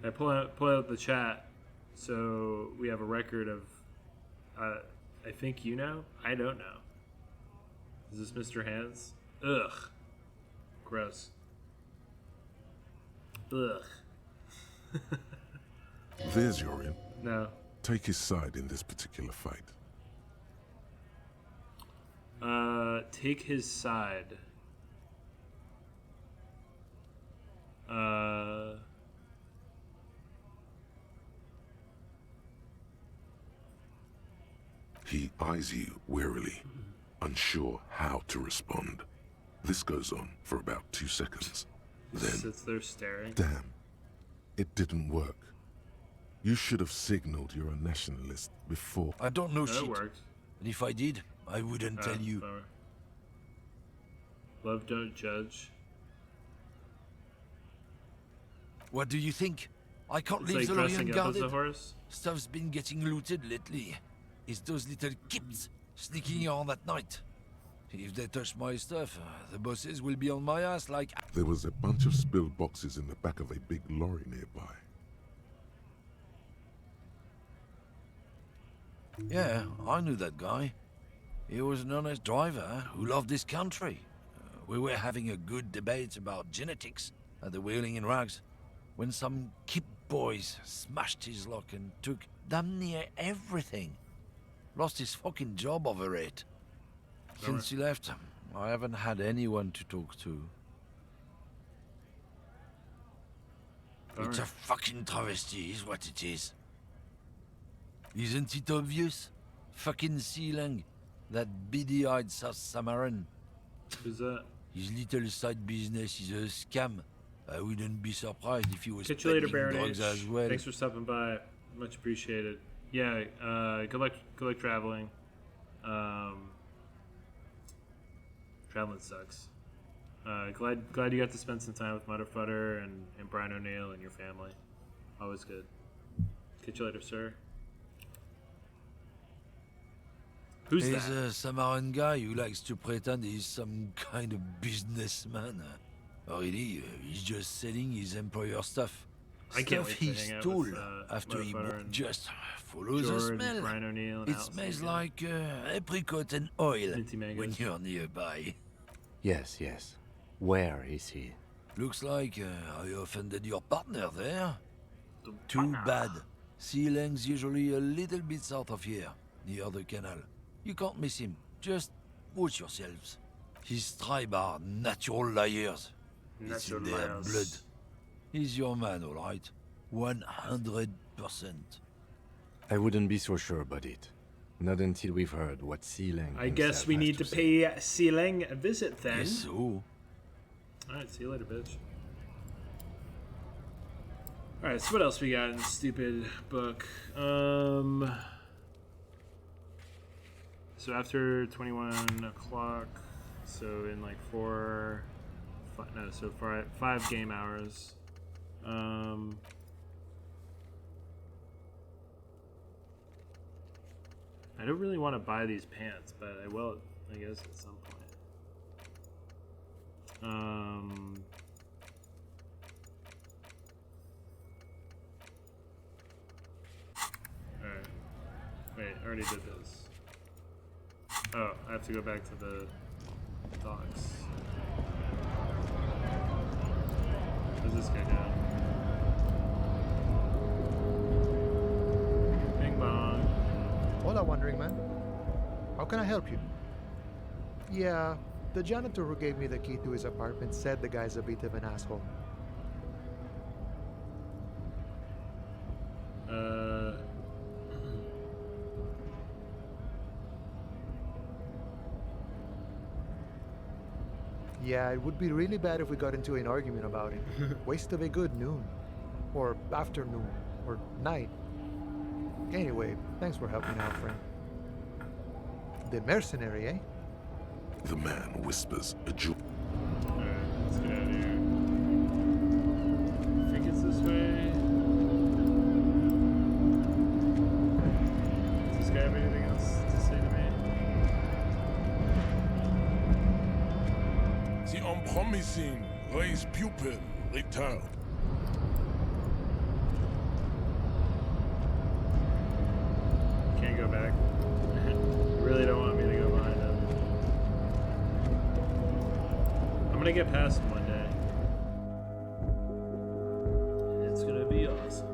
I pull out the chat so we have a record of I think you know? I don't know. Is this Mr. Hands? Ugh. Gross. Ugh. There's your in. No. Take his side in this particular fight. Take his side. He eyes you warily, unsure how to respond. This goes on for about 2 seconds. Then, sits there staring. Damn, it didn't work. You should have signaled you're a nationalist before. I don't know That shit. worked. And if I did, I wouldn't tell you. Bummer. Love don't judge. What do you think? I can't It's leave like the lorry dressing up as unguarded. a horse. Stuff's been getting looted lately. It's those little kids sneaking on at night. If they touch my stuff, the bosses will be on my ass like... There was a bunch of spilled boxes in the back of a big lorry nearby. Yeah, I knew that guy. He was an honest driver who loved this country. We were having a good debate about genetics at the Wheeling in Rags when some kip boys smashed his lock and took damn near everything. Lost his fucking job over it. Since he left, I haven't had anyone to talk to. It's a fucking travesty, is what it is. Isn't it obvious? Fucking Sealang, that beady-eyed South Samaran. Who's that? His little side business is a scam. I wouldn't be surprised if he was Catch you later, peddling Baron drugs H. as well. Thanks for stopping by. Much appreciated. Yeah, good luck traveling. Traveling sucks. Glad you got to spend some time with Mutterfutter and Brian O'Neill and your family. Always good. Catch you later, sir. Who's He's that? a Samaran guy who likes to pretend he's some kind of businessman. Really, he's just selling his employer stuff. I can't Stuff wait he to hang out stole with, after he Mutterfutter and just follow the George, smell. Brian O'Neill, and It Allison smells again. like apricot and oil Minty mangoes. when you're nearby. Yes, yes. Where is he? Looks like I offended your partner there. Too bad. Sealang's usually a little bit south of here, near the canal. You can't miss him. Just watch yourselves. His tribe are natural liars. It's in Natural their liars. blood. He's your man, all right. 100%. I wouldn't be so sure about it. Not until we've heard what Sealang I guess himself we has need to say. pay Sealang a visit then. Yes, so. Alright, see you later, bitch. Alright, so what else we got in this stupid book? So after 21 o'clock, so in like 5 game hours. I don't really want to buy these pants, but I will, I guess, at some point. Alright. Wait, I already did this. Oh, I have to go back to the docks. What's this guy doing? Bing bong. Hola, Wandering Man. How can I help you? Yeah, the janitor who gave me the key to his apartment said the guy's a bit of an asshole. Yeah, it would be really bad if we got into an argument about it. Waste of a good noon. Or afternoon. Or night. Anyway, thanks for helping out, friend. The mercenary, eh? The man whispers a jewel. Alright, let's get out of here. I think it's this way. Does this guy have anything else to say to me? The unpromising raised pupil returned. Can't go back. You really don't want me to go behind him. I'm gonna get past him one day. And it's gonna be awesome.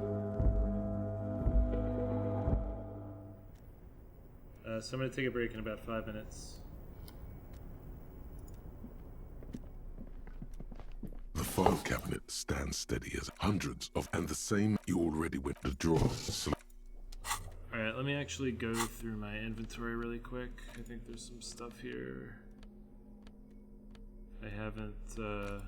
So I'm gonna take a break in about 5 minutes. The file cabinet stands steady as hundreds of, and the same you already went to draw. Alright, let me actually go through my inventory really quick. I think there's some stuff here I haven't interacted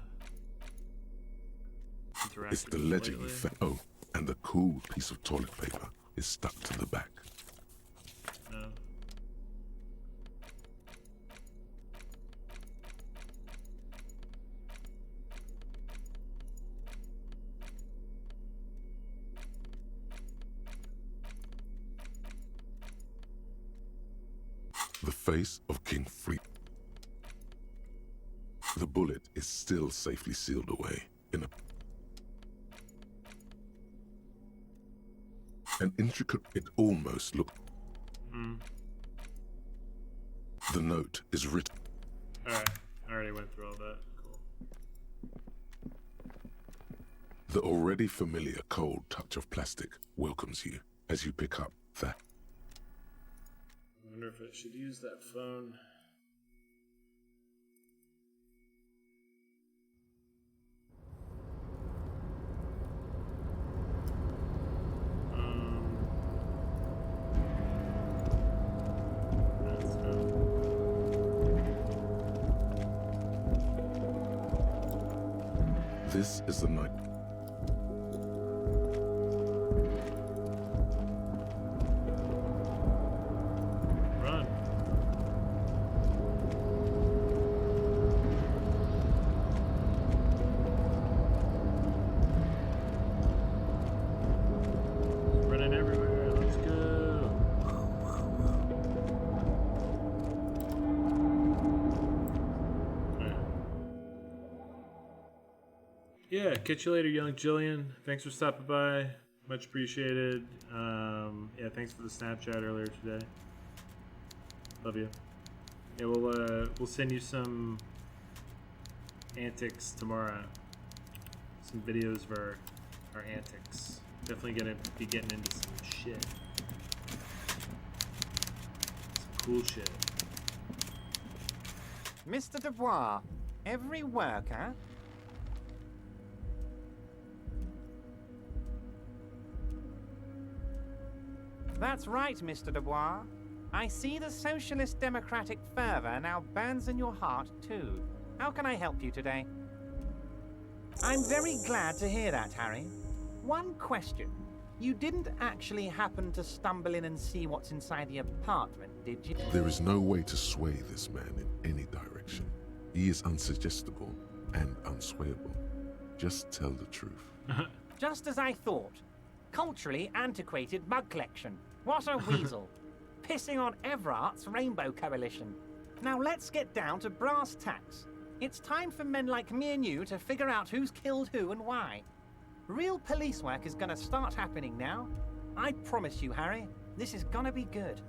It's the with legend you lately. found. Oh, and the cool piece of toilet paper is stuck to the back. No. The face of King Free. The bullet is still safely sealed away in an intricate, it almost looked. The note is written. Alright, I already went through all that. Cool. The already familiar cold touch of plastic welcomes you as you pick up that. I wonder if I should use that phone. This is the night. Run. Running everywhere. Let's go. Alright. Yeah, catch you later, young Jillian. Thanks for stopping by. Much appreciated. Yeah, thanks for the Snapchat earlier today. Love you. Yeah, we'll send you some antics tomorrow. Some videos of our antics. Definitely gonna be getting into some shit. Some cool shit. Mr. Dubois, every worker... That's right, Mr. Dubois. I see the socialist democratic fervor now burns in your heart, too. How can I help you today? I'm very glad to hear that, Harry. One question. You didn't actually happen to stumble in and see what's inside the apartment, did you? There is no way to sway this man in any direction. He is unsuggestible and unswayable. Just tell the truth. Just as I thought. Culturally antiquated mug collection. What a weasel. Pissing on Everart's Rainbow Coalition. Now let's get down to brass tacks. It's time for men like me and you to figure out who's killed who and why. Real police work is gonna start happening now. I promise you, Harry, this is gonna be good.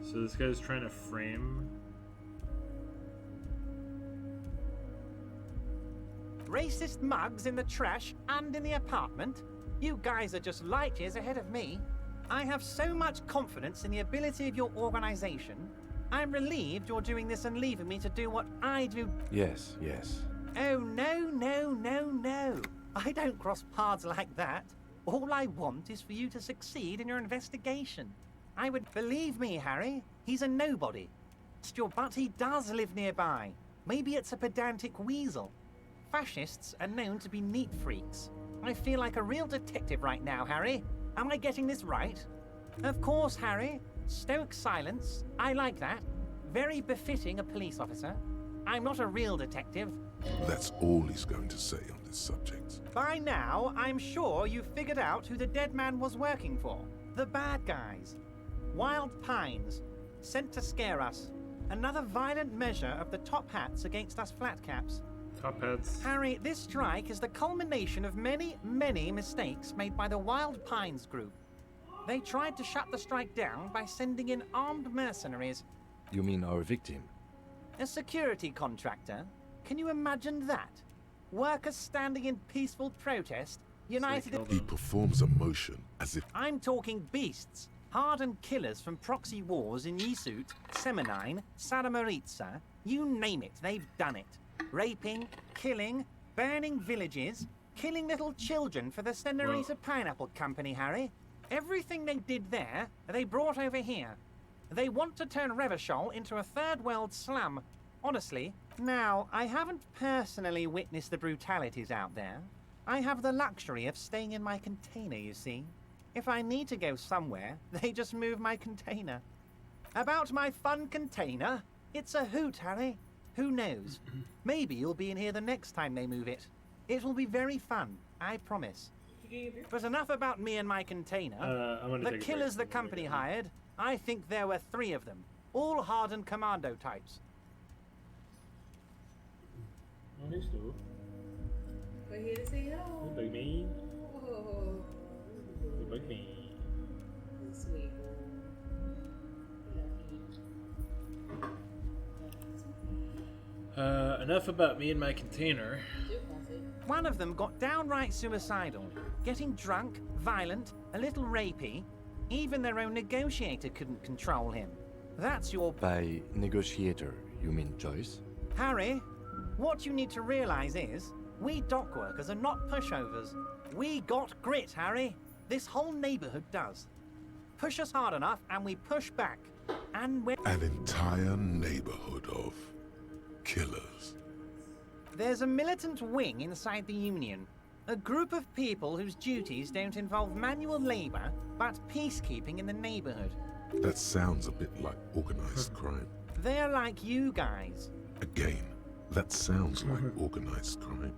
So this guy's trying to frame... Racist mugs in the trash and in the apartment? You guys are just light years ahead of me. I have so much confidence in the ability of your organization. I'm relieved you're doing this and leaving me to do what I do. Yes, yes. Oh, no. I don't cross paths like that. All I want is for you to succeed in your investigation. I would believe me, Harry. He's a nobody. But he does live nearby. Maybe it's a pedantic weasel. Fascists are known to be neat freaks. I feel like a real detective right now, Harry. Am I getting this right? Of course, Harry. Stoic silence. I like that. Very befitting a police officer. I'm not a real detective. That's all he's going to say on this subject. By now, I'm sure you've figured out who the dead man was working for. The bad guys. Wild Pines. Sent to scare us. Another violent measure of the top hats against us flatcaps. Top hats. Harry, this strike is the culmination of many, many mistakes made by the Wild Pines group. They tried to shut the strike down by sending in armed mercenaries. You mean our victim? A security contractor? Can you imagine that? Workers standing in peaceful protest, united... He performs a motion as if... I'm talking beasts. Hardened killers from proxy wars in Yisut, Semenine, Saramaritsa. You name it, they've done it. Raping, killing, burning villages, killing little children for the Senorita Pineapple Company, Harry. Everything they did there, they brought over here. They want to turn Revachol into a third world slum. Honestly, now, I haven't personally witnessed the brutalities out there. I have the luxury of staying in my container, you see. If I need to go somewhere, they just move my container. About my fun container? It's a hoot, Harry. Who knows? Maybe you'll be in here the next time they move it. It will be very fun, I promise. But enough about me and my container. The killers the company hired, I think there were 3 of them. All hardened commando types. We're here to say no. Bug me. Oh. Bug me. Sweet. Enough about me and my container. One of them got downright suicidal, getting drunk, violent, a little rapey. Even their own negotiator couldn't control him. That's your... By negotiator, you mean Joyce? Harry, what you need to realize is, we dock workers are not pushovers. We got grit, Harry. This whole neighborhood does. Push us hard enough and we push back. And when An entire neighborhood of killers. there's a militant wing inside the Union, a group of people whose duties don't involve manual labor, but peacekeeping in the neighborhood. That sounds a bit like organized crime. They're like you guys. Again, that sounds like organized crime.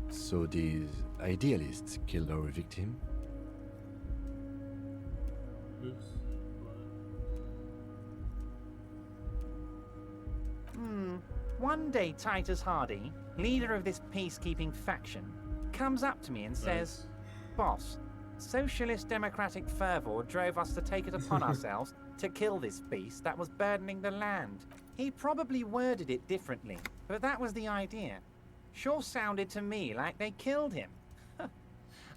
So these idealists killed our victim? Oops. One day Titus Hardy, leader of this peacekeeping faction, comes up to me and says, Boss, socialist democratic fervor drove us to take it upon ourselves to kill this beast that was burdening the land. He probably worded it differently, but that was the idea. Sure sounded to me like they killed him.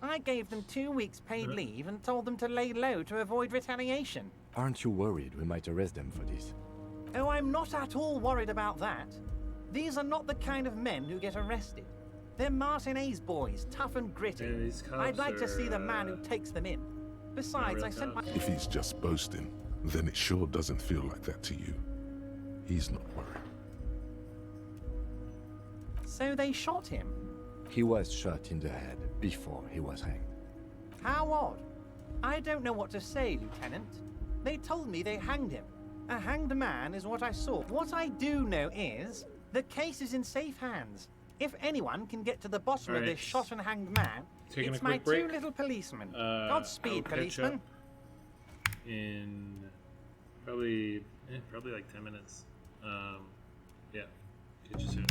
I gave them 2 weeks paid leave and told them to lay low to avoid retaliation. Aren't you worried we might arrest them for this? Oh, I'm not at all worried about that. These are not the kind of men who get arrested. They're Martinez boys, tough and gritty. Yeah, these cops I'd like to see the are, man who takes them in. Besides, real I sent my... If he's just boasting, then it sure doesn't feel like that to you. He's not worried. So they shot him. He was shot in the head before he was hanged. How odd. I don't know what to say, Lieutenant. They told me they hanged him. A hanged man is what I saw. What I do know is, the case is in safe hands. If anyone can get to the bottom of this shot and hanged man, Taking it's a my quick break. 2 little policemen. I'll Godspeed, catch policeman. up in probably like 10 minutes. Yeah, catch you soon.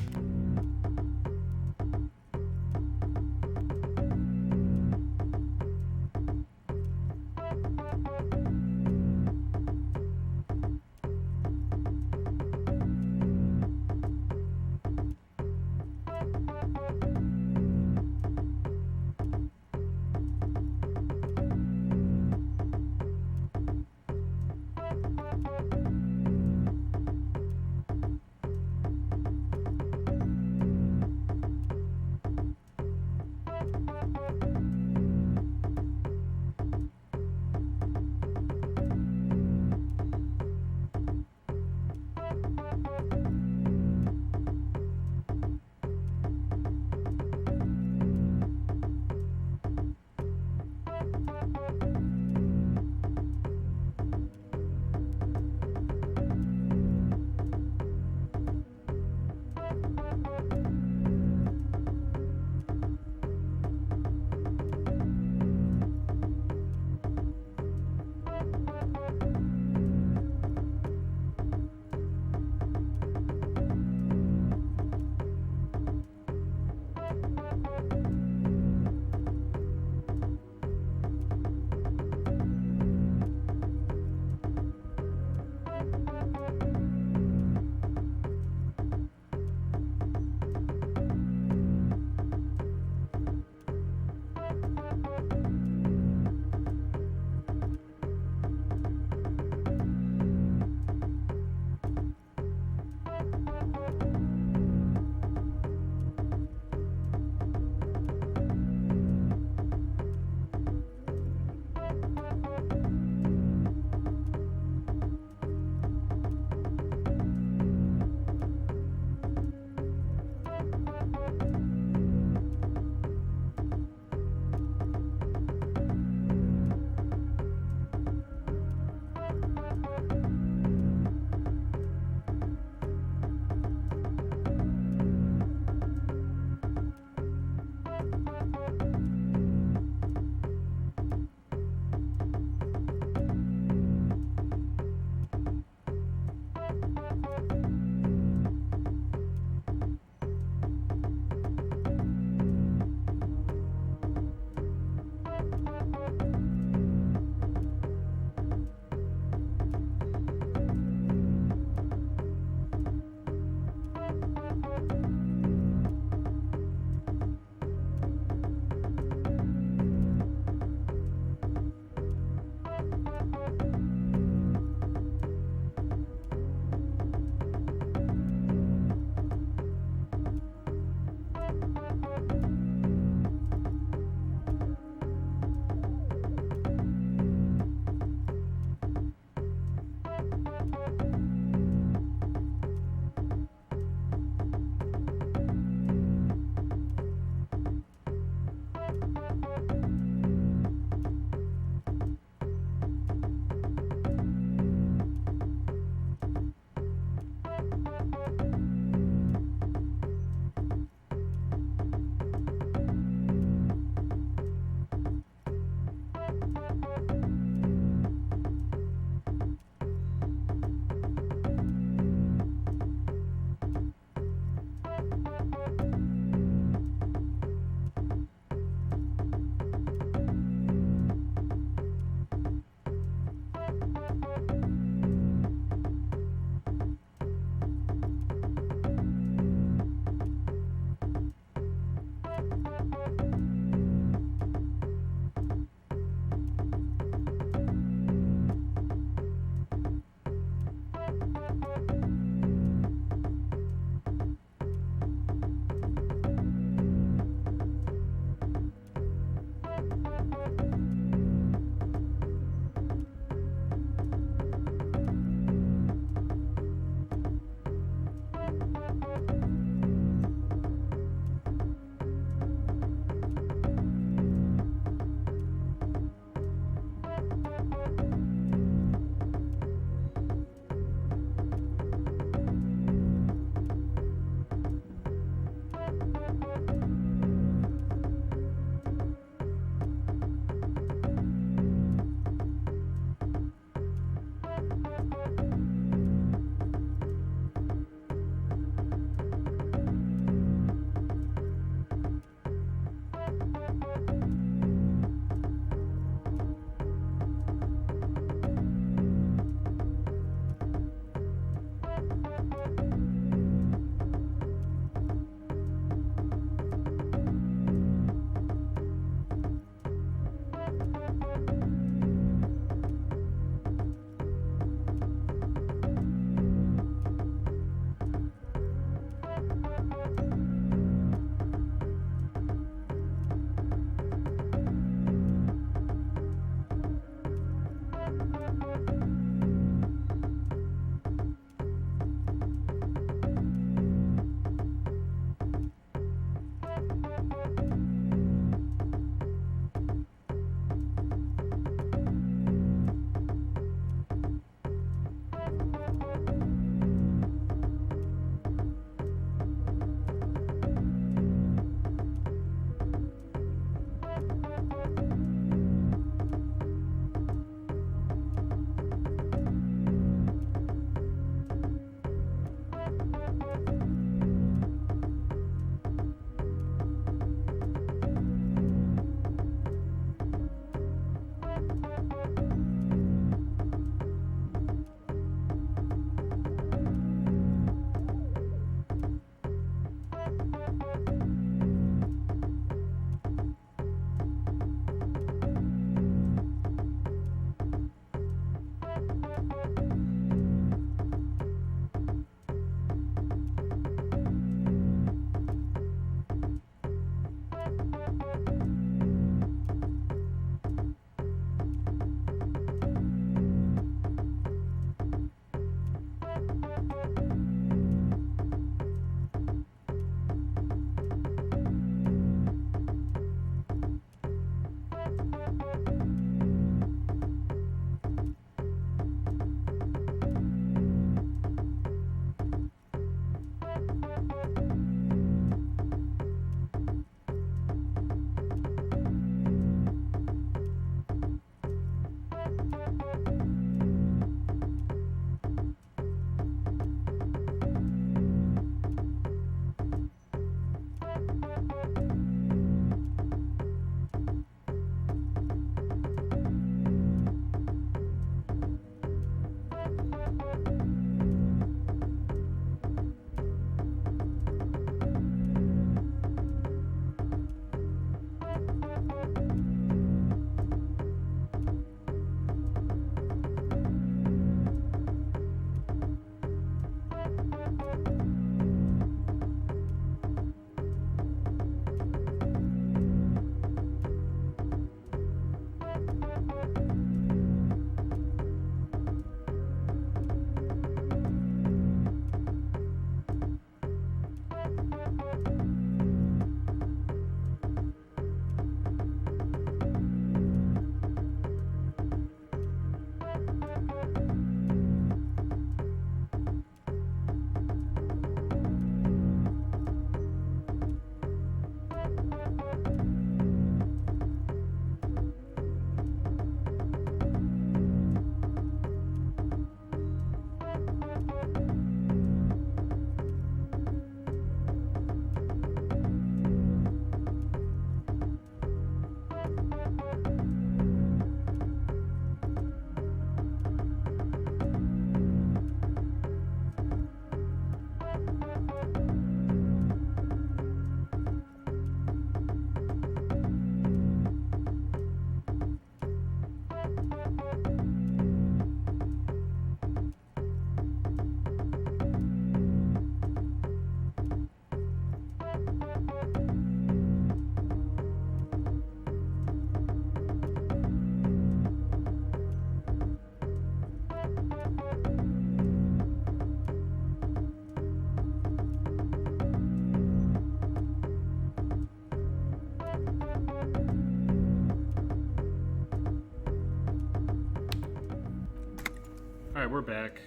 Alright, we're back.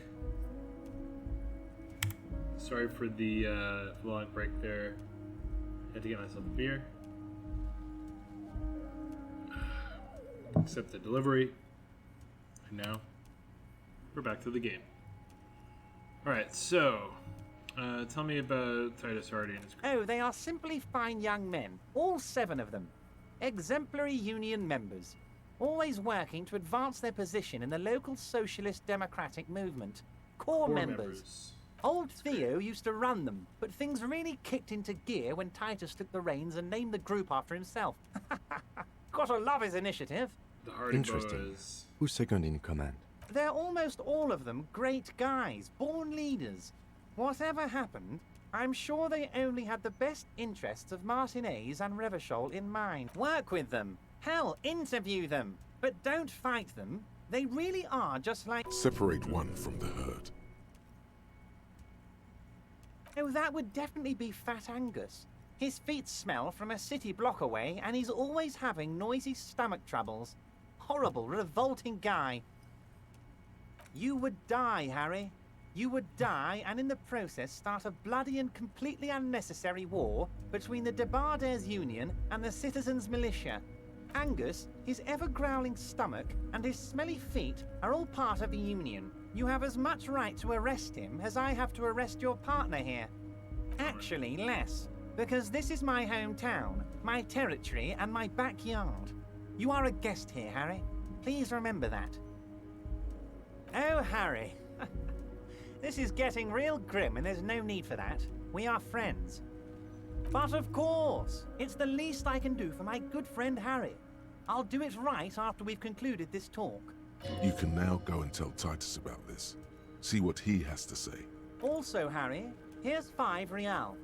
Sorry for the long break there. Had to get myself a beer. Accept the delivery. And now, we're back to the game. Alright, so, tell me about Titus Hardy and his crew. Oh, they are simply fine young men, all 7 of them. Exemplary union members, always working to advance their position in the local socialist democratic movement. Core members. Old Theo used to run them, but things really kicked into gear when Titus took the reins and named the group after himself. Gotta love his initiative. The Hardy Interesting. Boys. Who's second in command? They're almost all of them great guys, born leaders. Whatever happened, I'm sure they only had the best interests of Martinez and Revachol in mind. Work with them. Hell, interview them. But don't fight them. They really are just like... Separate one from the herd. Oh, that would definitely be Fat Angus. His feet smell from a city block away, and he's always having noisy stomach troubles. Horrible, revolting guy. You would die, Harry. You would die, and in the process start a bloody and completely unnecessary war between the Debarders Union and the Citizens Militia. Angus, his ever-growling stomach, and his smelly feet are all part of the Union. You have as much right to arrest him as I have to arrest your partner here. Actually, less, because this is my hometown, my territory, and my backyard. You are a guest here, Harry. Please remember that. Oh, Harry. This is getting real grim, and there's no need for that. We are friends. But of course, it's the least I can do for my good friend Harry. I'll do it right after we've concluded this talk. You can now go and tell Titus about this. See what he has to say. Also, Harry, here's 5 real.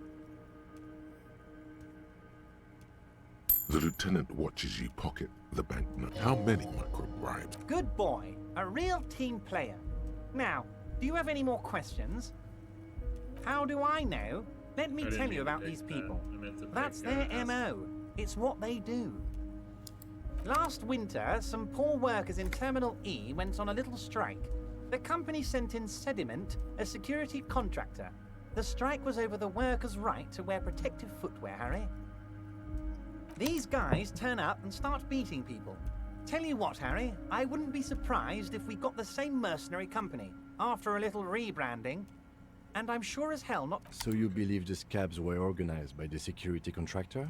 The lieutenant watches you pocket the banknote. How many micro-bribes? Good boy. A real team player. Now, do you have any more questions? How do I know? Let me tell you about these people. That's their MO. It's what they do. Last winter, some poor workers in Terminal E went on a little strike. The company sent in Sediment, a security contractor. The strike was over the workers' right to wear protective footwear, Harry. These guys turn up and start beating people. Tell you what, Harry, I wouldn't be surprised if we got the same mercenary company after a little rebranding. And I'm sure as hell not... So you believe the scabs were organized by the security contractor?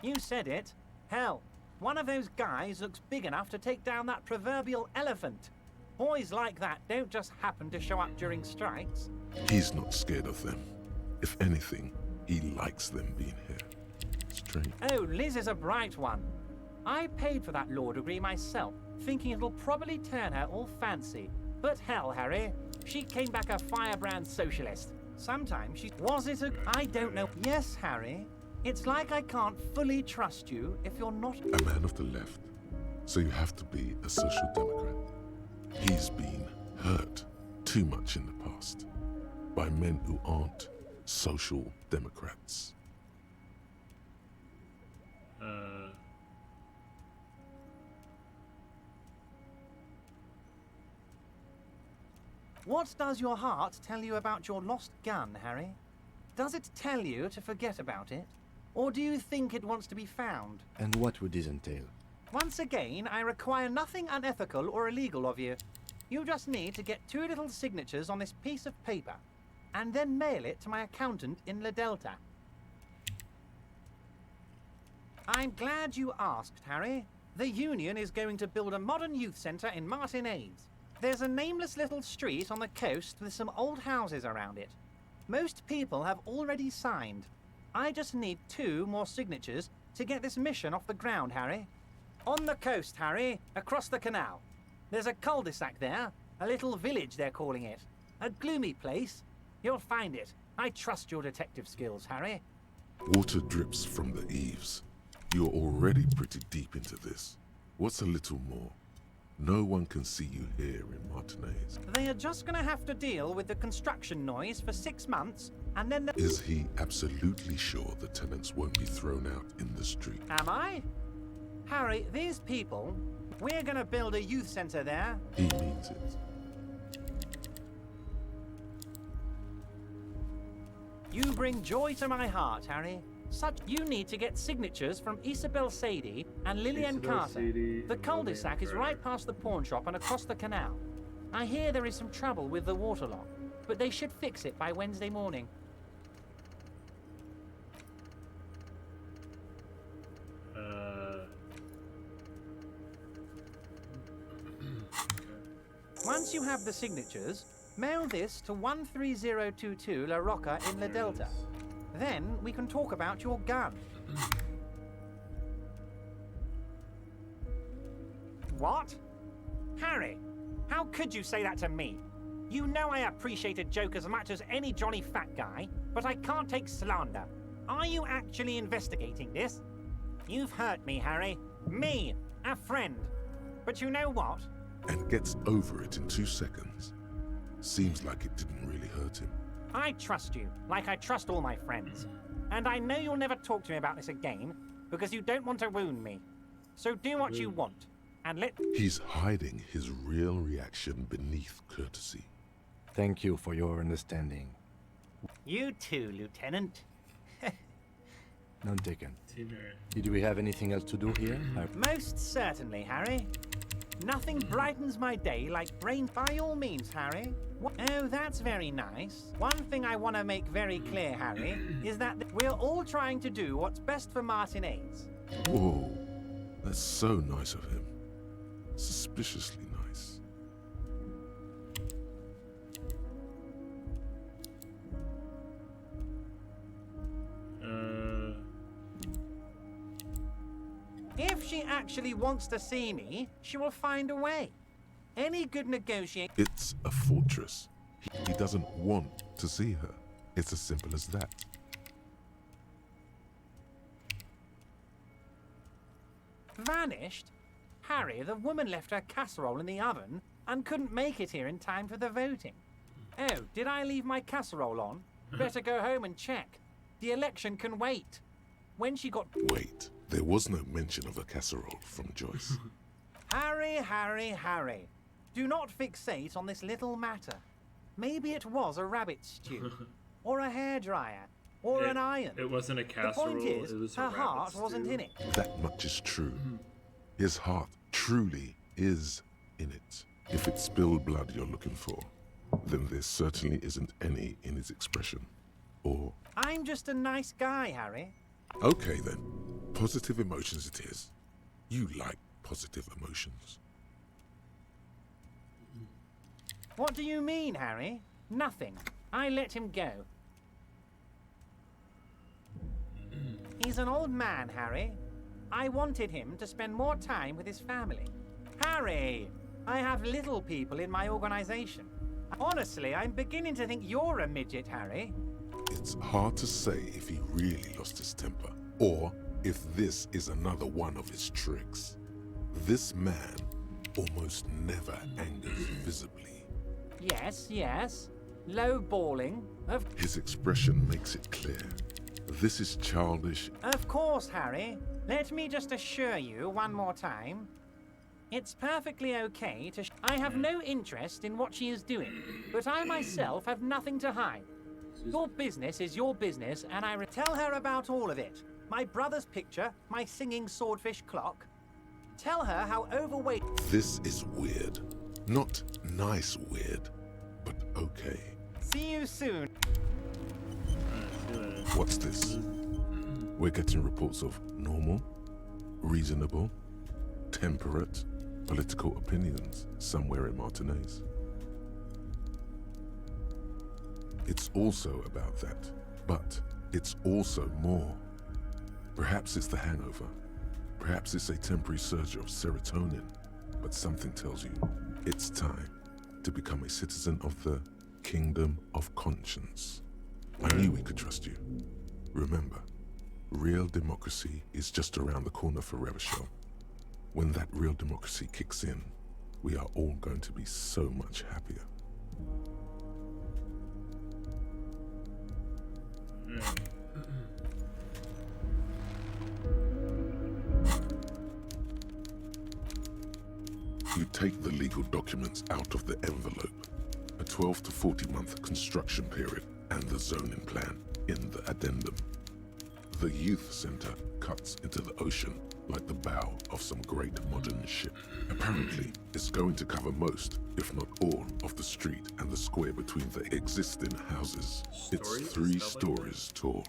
You said it. Hell, one of those guys looks big enough to take down that proverbial elephant. Boys like that don't just happen to show up during strikes. He's not scared of them. If anything, he likes them being here. Strange. Oh, Liz is a bright one. I paid for that law degree myself, thinking it'll probably turn her all fancy. But hell, Harry, she came back a firebrand socialist. Sometimes she... Was it a... I don't know. Yes, Harry. It's like I can't fully trust you if you're not... A man of the left. So you have to be a social democrat. He's been hurt too much in the past by men who aren't social democrats. What does your heart tell you about your lost gun, Harry? Does it tell you to forget about it? Or do you think it wants to be found? And what would this entail? Once again, I require nothing unethical or illegal of you. You just need to get 2 little signatures on this piece of paper, and then mail it to my accountant in La Delta. I'm glad you asked, Harry. The Union is going to build a modern youth centre in Martinez. There's a nameless little street on the coast with some old houses around it. Most people have already signed. I just need 2 more signatures to get this mission off the ground, Harry. On the coast, Harry, across the canal. There's a cul-de-sac there, a little village they're calling it. A gloomy place. You'll find it. I trust your detective skills, Harry. Water drips from the eaves. You're already pretty deep into this. What's a little more? No one can see you here in Martinez. They are just gonna have to deal with the construction noise for 6 months, and then the... Is he absolutely sure the tenants won't be thrown out in the street? Am I? Harry, these people, we're gonna build a youth centre there. He means it. You bring joy to my heart, Harry. You need to get signatures from Isabel Sadie and Lillian Carter. The cul-de-sac is right past the pawn shop and across the canal. I hear there is some trouble with the waterlock, but they should fix it by Wednesday morning. Once you have the signatures, mail this to 13022 La Rocca in La Delta. Then we can talk about your gun. What? Harry, how could you say that to me? You know I appreciate a joke as much as any jolly fat guy, but I can't take slander. Are you actually investigating this? You've hurt me, Harry. Me, a friend. But you know what? And gets over it in 2 seconds. Seems like it didn't really hurt him. I trust you, like I trust all my friends. And I know you'll never talk to me about this again, because you don't want to wound me. So do what you want, and let... He's hiding his real reaction beneath courtesy. Thank you for your understanding. You too, Lieutenant. None taken. Did we have anything else to do here? Most certainly, Harry. Nothing brightens my day like brain... By all means, Harry. Oh, that's very nice. One thing I want to make very clear, Harry, is that we're all trying to do what's best for Martinez. Whoa, that's so nice of him. Suspiciously nice. If she actually wants to see me, she will find a way. Any good negotiator... It's a fortress. He doesn't want to see her. It's as simple as that. Vanished? Harry, the woman left her casserole in the oven and couldn't make it here in time for the voting. Oh, did I leave my casserole on? Better go home and check. The election can wait. When she got... Wait, there was no mention of a casserole from Joyce. Harry, Harry, Harry. Do not fixate on this little matter. Maybe it was a rabbit stew, or a hairdryer, or an iron. It wasn't a casserole, the point is, it was her heart wasn't in it. That much is true. His heart truly is in it. If it's spilled blood you're looking for, then there certainly isn't any in his expression. Or... I'm just a nice guy, Harry. Okay then. Positive emotions it is. You like positive emotions. What do you mean, Harry? Nothing. I let him go. He's an old man, Harry. I wanted him to spend more time with his family. Harry! I have little people in my organization. Honestly, I'm beginning to think you're a midget, Harry. It's hard to say if he really lost his temper, or if this is another one of his tricks. This man almost never angers visibly. Yes, yes. Low-balling. His expression makes it clear. This is childish. Of course, Harry. Let me just assure you one more time. It's perfectly okay to... I have no interest in what she is doing, but I myself have nothing to hide. Your business is your business, and I tell her about all of it. My brother's picture, my singing swordfish clock. Tell her how overweight... This is weird. Not nice weird, but okay. See you soon. What's this? We're getting reports of normal, reasonable, temperate, political opinions somewhere in Martinez. It's also about that, but it's also more. Perhaps it's the hangover. Perhaps it's a temporary surge of serotonin, but something tells you it's time to become a citizen of the Kingdom of Conscience. I knew we could trust you. Remember, real democracy is just around the corner for Revachol. When that real democracy kicks in, we are all going to be so much happier. You take the legal documents out of the envelope, a 12 to 40 month construction period, and the zoning plan. in the addendum. The youth center cuts into the ocean like the bow of some great modern ship. Apparently, it's going to cover most, if not all, of the street and the square between the existing houses. It's 3 stories tall.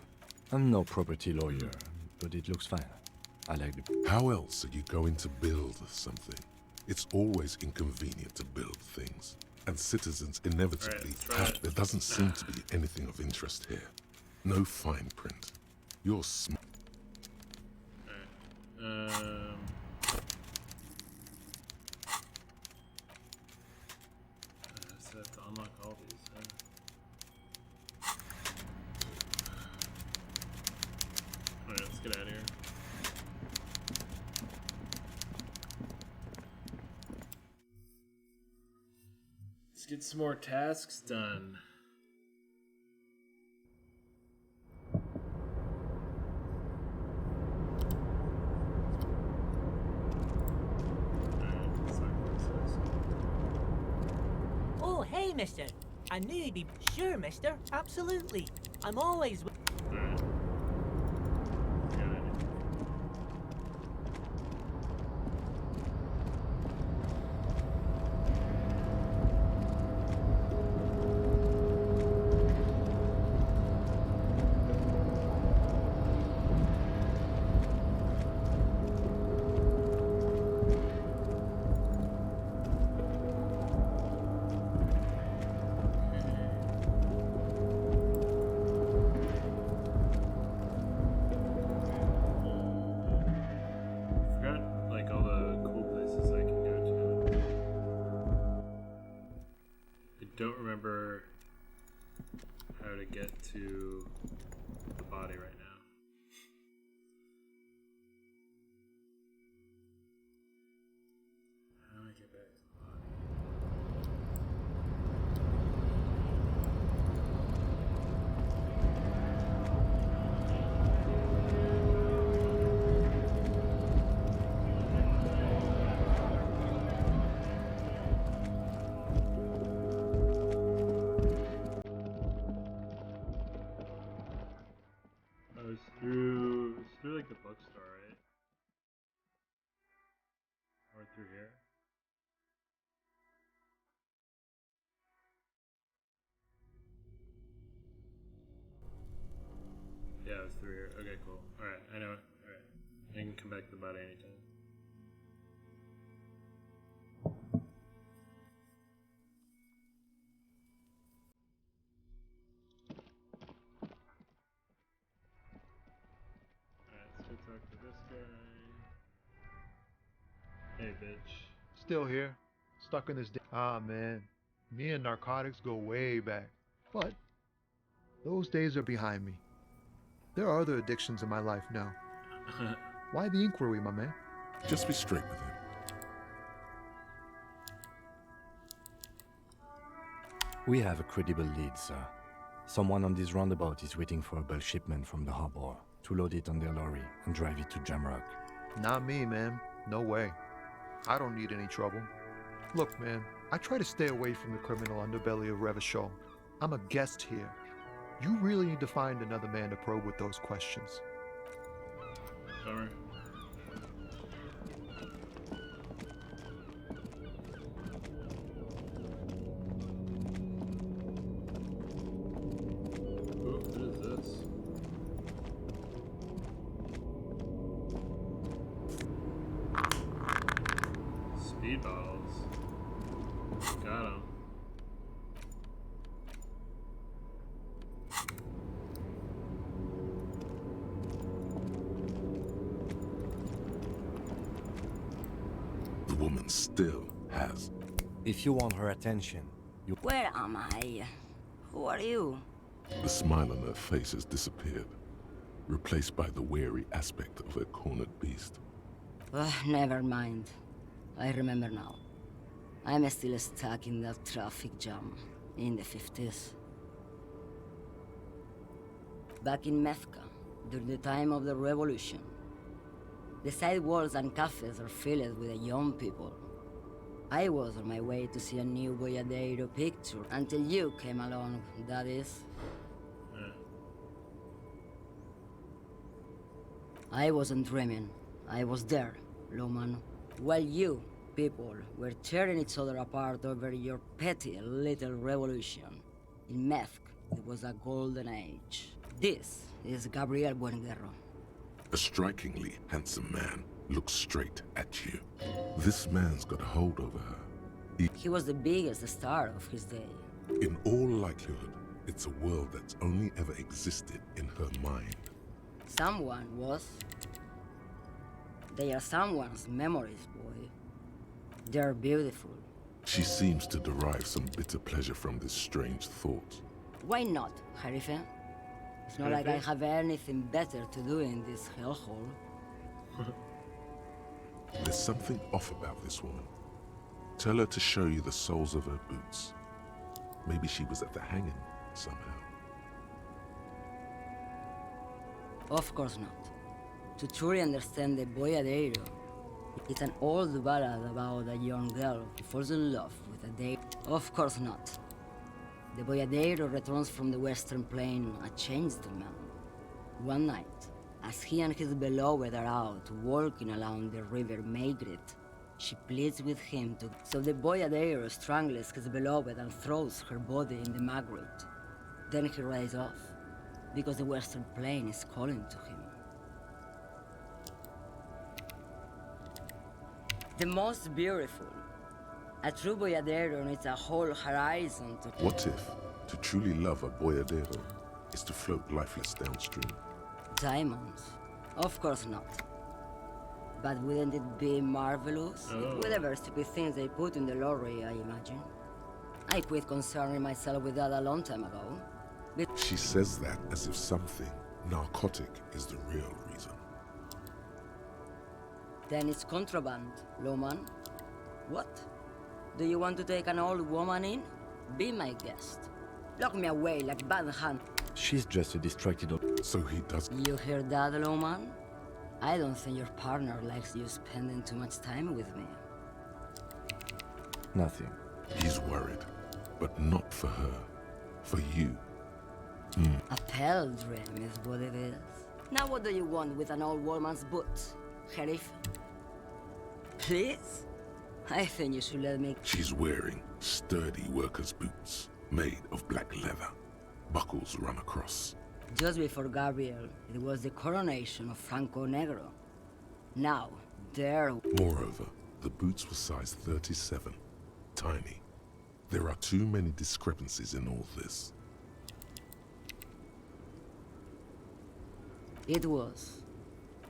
I'm no property lawyer, but it looks fine. I like the... How else are you going to build something? It's always inconvenient to build things, and citizens inevitably have... There doesn't seem to be anything of interest here. No fine print. You're smart. So I have to unlock all these, Alright, let's get out of here. Let's get some more tasks done. Oh, hey, mister. I knew you'd be... Sure, mister. Absolutely. I'm always... Don't remember how to get to the body right now. How do I get back to the through like the bookstore, right? Or through here? Yeah, it was through here. Okay, cool. Alright, I know it. Alright. I can come back to the body anytime. Talk to this guy. Hey, bitch. Still here, stuck in this. Ah, man, me and narcotics go way back, but those days are behind me. There are other addictions in my life now. Why the inquiry, my man? Just be straight with him. We have a credible lead, sir. Someone on this roundabout is waiting for a bulk shipment from the harbor to load it on their lorry and drive it to Jamrock. Not me, man. No way. I don't need any trouble. Look, man, I try to stay away from the criminal underbelly of Revachol. I'm a guest here. You really need to find another man to probe with those questions. Sorry. Speedballs. Got him. The woman still has. If you want her attention, you... Where am I? Who are you? The smile on her face has disappeared, replaced by the wary aspect of a cornered beast. Never mind. I remember now. I'm still stuck in that traffic jam in the 50s. Back in Methka, during the time of the revolution. The sidewalks and cafes are filled with young people. I was on my way to see a new Boyadero picture until you came along, that is. I wasn't dreaming. I was there, Loman. While you, people, were tearing each other apart over your petty little revolution. In Methk, it was a golden age. This is Gabriel Buenguerro. A strikingly handsome man looks straight at you. This man's got a hold over her. He was the biggest star of his day. In all likelihood, it's a world that's only ever existed in her mind. Someone was. They are someone's memories, boy. They're beautiful. She seems to derive some bitter pleasure from this strange thought. Why not, Harife? It's not like I have anything better to do in this hellhole. There's something off about this woman. Tell her to show you the soles of her boots. Maybe she was at the hanging somehow. Of course not. To truly understand the Boyadero, it's an old ballad about a young girl who falls in love with a day. Of course not. The Boyadero returns from the western plain a changed man. One night, as he and his beloved are out walking along the river Maigret, she pleads with him to... So the Boyadero strangles his beloved and throws her body in the Magret. Then he rides off, because the western plain is calling to him. The most beautiful. A true boyadero needs a whole horizon to... What if to truly love a boyadero is to float lifeless downstream? Diamonds? Of course not. But wouldn't it be marvelous? Whatever stupid things they put in the lorry, I imagine. I quit concerning myself with that a long time ago. But She says that as if something narcotic is the real reason. then it's contraband, Loman. What? Do you want to take an old woman in? Be my guest. Lock me away like bad hand. She's just a distracted old... So he does... You hear that, Loman? I don't think your partner likes you spending too much time with me. Nothing. He's worried, but not for her. For you. A pale dream is what it is. Now what do you want with an old woman's boots, Sheriff? Please? I think you should let me... She's wearing sturdy worker's boots, made of black leather. Buckles run across. Just before Gabriel, it was the coronation of Franco Negro. Now, there... Moreover, the boots were size 37. Tiny. There are too many discrepancies in all this. It was.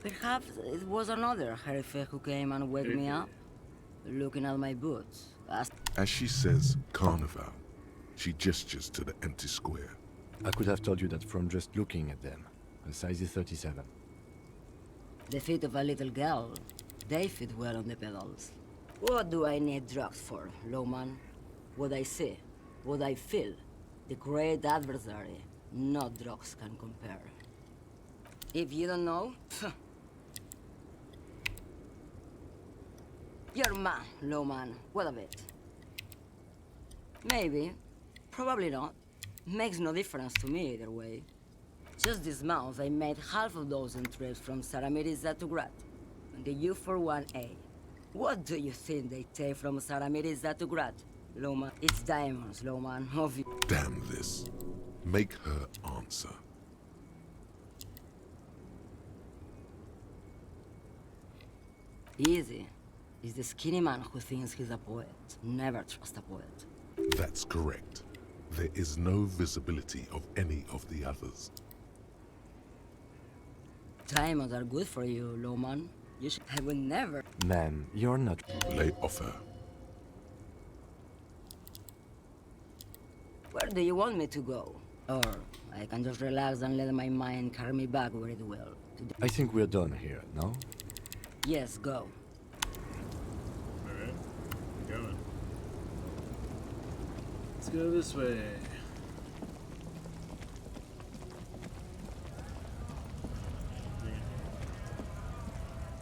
Perhaps it was another Sheriff who came and woke me up, looking at my boots. As she says, Carnival, she gestures to the empty square. I could have told you that from just looking at them. A size is 37. The feet of a little girl, they fit well on the pedals. What do I need drugs for, Loman? What I see, what I feel, the great adversary, no drugs can compare. If you don't know, you're mad, Loman. What of it? Maybe, probably not. Makes no difference to me either way. Just this month, I made half a dozen trips from Saramiriza to Grat, on the U41A. What do you think they take from Saramiriza to Grat, Loman? It's diamonds, Loman. Damn this. Make her answer. Easy. It's the skinny man who thinks he's a poet. Never trust a poet. That's correct. There is no visibility of any of the others. Diamonds are good for you, Loman. You should... I would never... Ma'am, you're not... Lay off her. Where do you want me to go? Or I can just relax and let my mind carry me back where it will. I think we're done here, no? Yes, go. Alright, going. Let's go this way.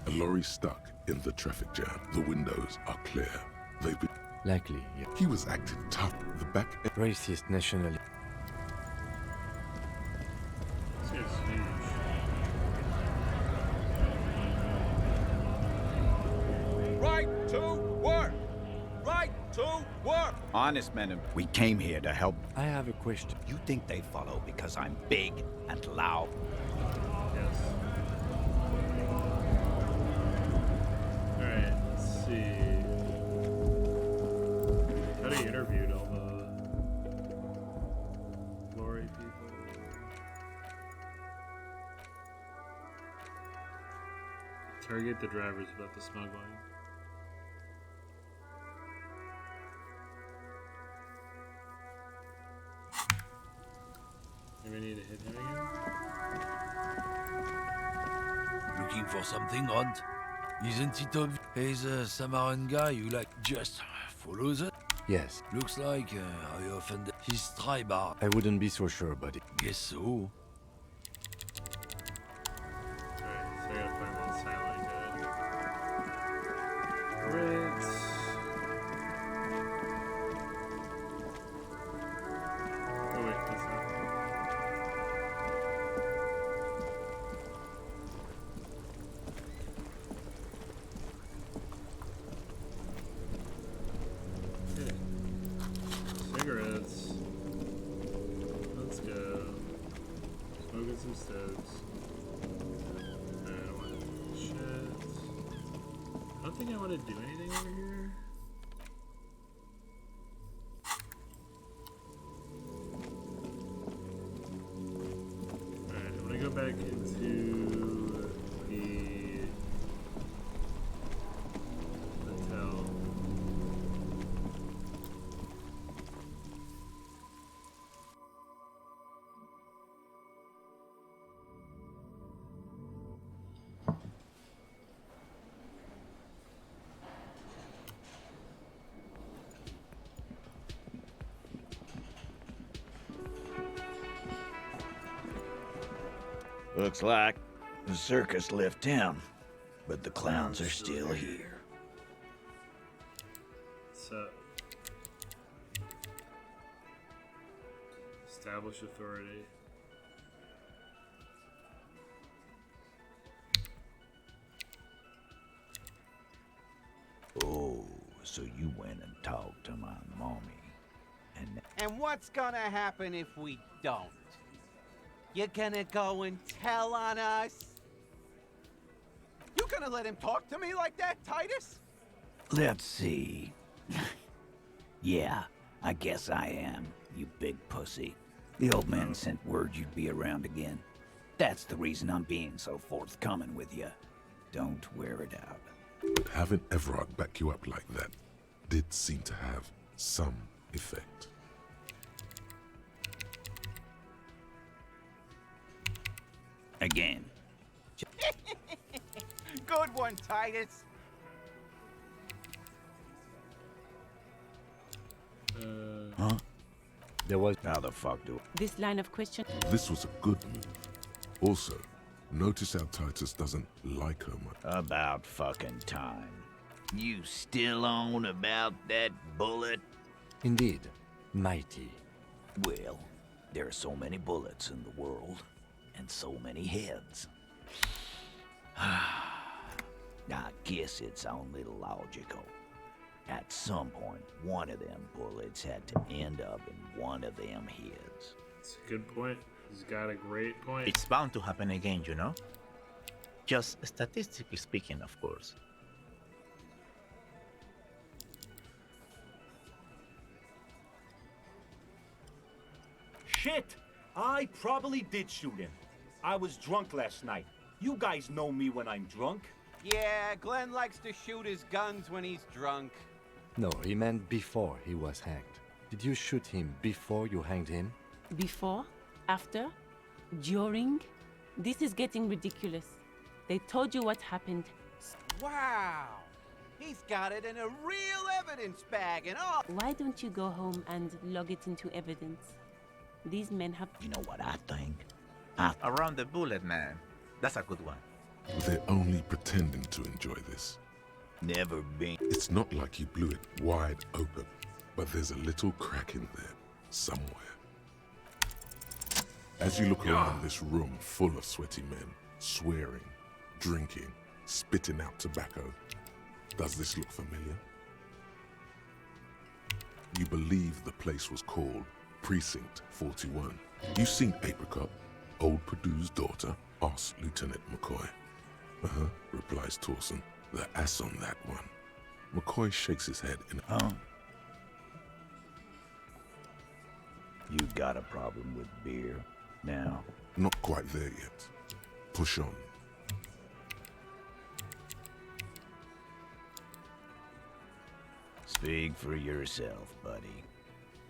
A lorry stuck in the traffic jam. The windows are clear. They've been... Likely, yeah. He was acting tough. The back... Racist nationality. This guy's huge. honest men. We came here to help. I have a question. You think they follow because I'm big and loud? Yes. Alright, let's see. How do you interviewed all the glory people? Target the drivers about the smuggling. Do we need to hit him again? Looking for something, Hunt? Isn't it obvious? He's a Samaran guy who, like, just follows it? Yes. Looks like I offended his tribe. I wouldn't be so sure, buddy. Guess so. Alright, so I gotta find that silent guy. Great. Oh wait, that's not. Okay. Cigarettes. Let's go. Smoking some stoves. I don't want to shit. I don't think I want to do anything over here. Alright, I'm gonna go back into the hotel. Looks like the circus left town, but the clowns are still here. So, establish authority. Oh, so you went and talked to my mommy. And what's gonna happen if we don't? You gonna go and tell on us? You gonna let him talk to me like that, Titus? Let's see. Yeah, I guess I am, you big pussy. The old man sent word you'd be around again. That's the reason I'm being so forthcoming with you. Don't wear it out. But having Everard back you up like that did seem to have some effect. Again. Good one, Titus. Huh? There was... How the fuck do... This line of question... This was a good move. Also, notice how Titus doesn't like her much. About fucking time. You still on about that bullet? Indeed. Mighty. Well, there are so many bullets in the world, and so many heads. I guess it's only logical. At some point, one of them bullets had to end up in one of them heads. It's a good point. He's got a great point. It's bound to happen again, you know? Just statistically speaking, of course. Shit! I probably did shoot him. I was drunk last night. You guys know me when I'm drunk. Yeah, Glenn likes to shoot his guns when he's drunk. No, he meant before he was hanged. Did you shoot him before you hanged him? Before? After? During? This is getting ridiculous. They told you what happened. Wow! He's got it in a real evidence bag and all. Why don't you go home and log it into evidence? These men have... You know what I think? Around the bullet, man. That's a good one. They're only pretending to enjoy this. Never been. It's not like he blew it wide open, but there's a little crack in there, somewhere. As you look around this room full of sweaty men, swearing, drinking, spitting out tobacco, does this look familiar? You believe the place was called Precinct 41. You seen Apricot, old Purdue's daughter? Asks Lieutenant McCoy. Uh-huh, replies Torson. The ass on that one. McCoy shakes his head in... You got a problem with beer now? Not quite there yet. Push on. Speak for yourself, buddy.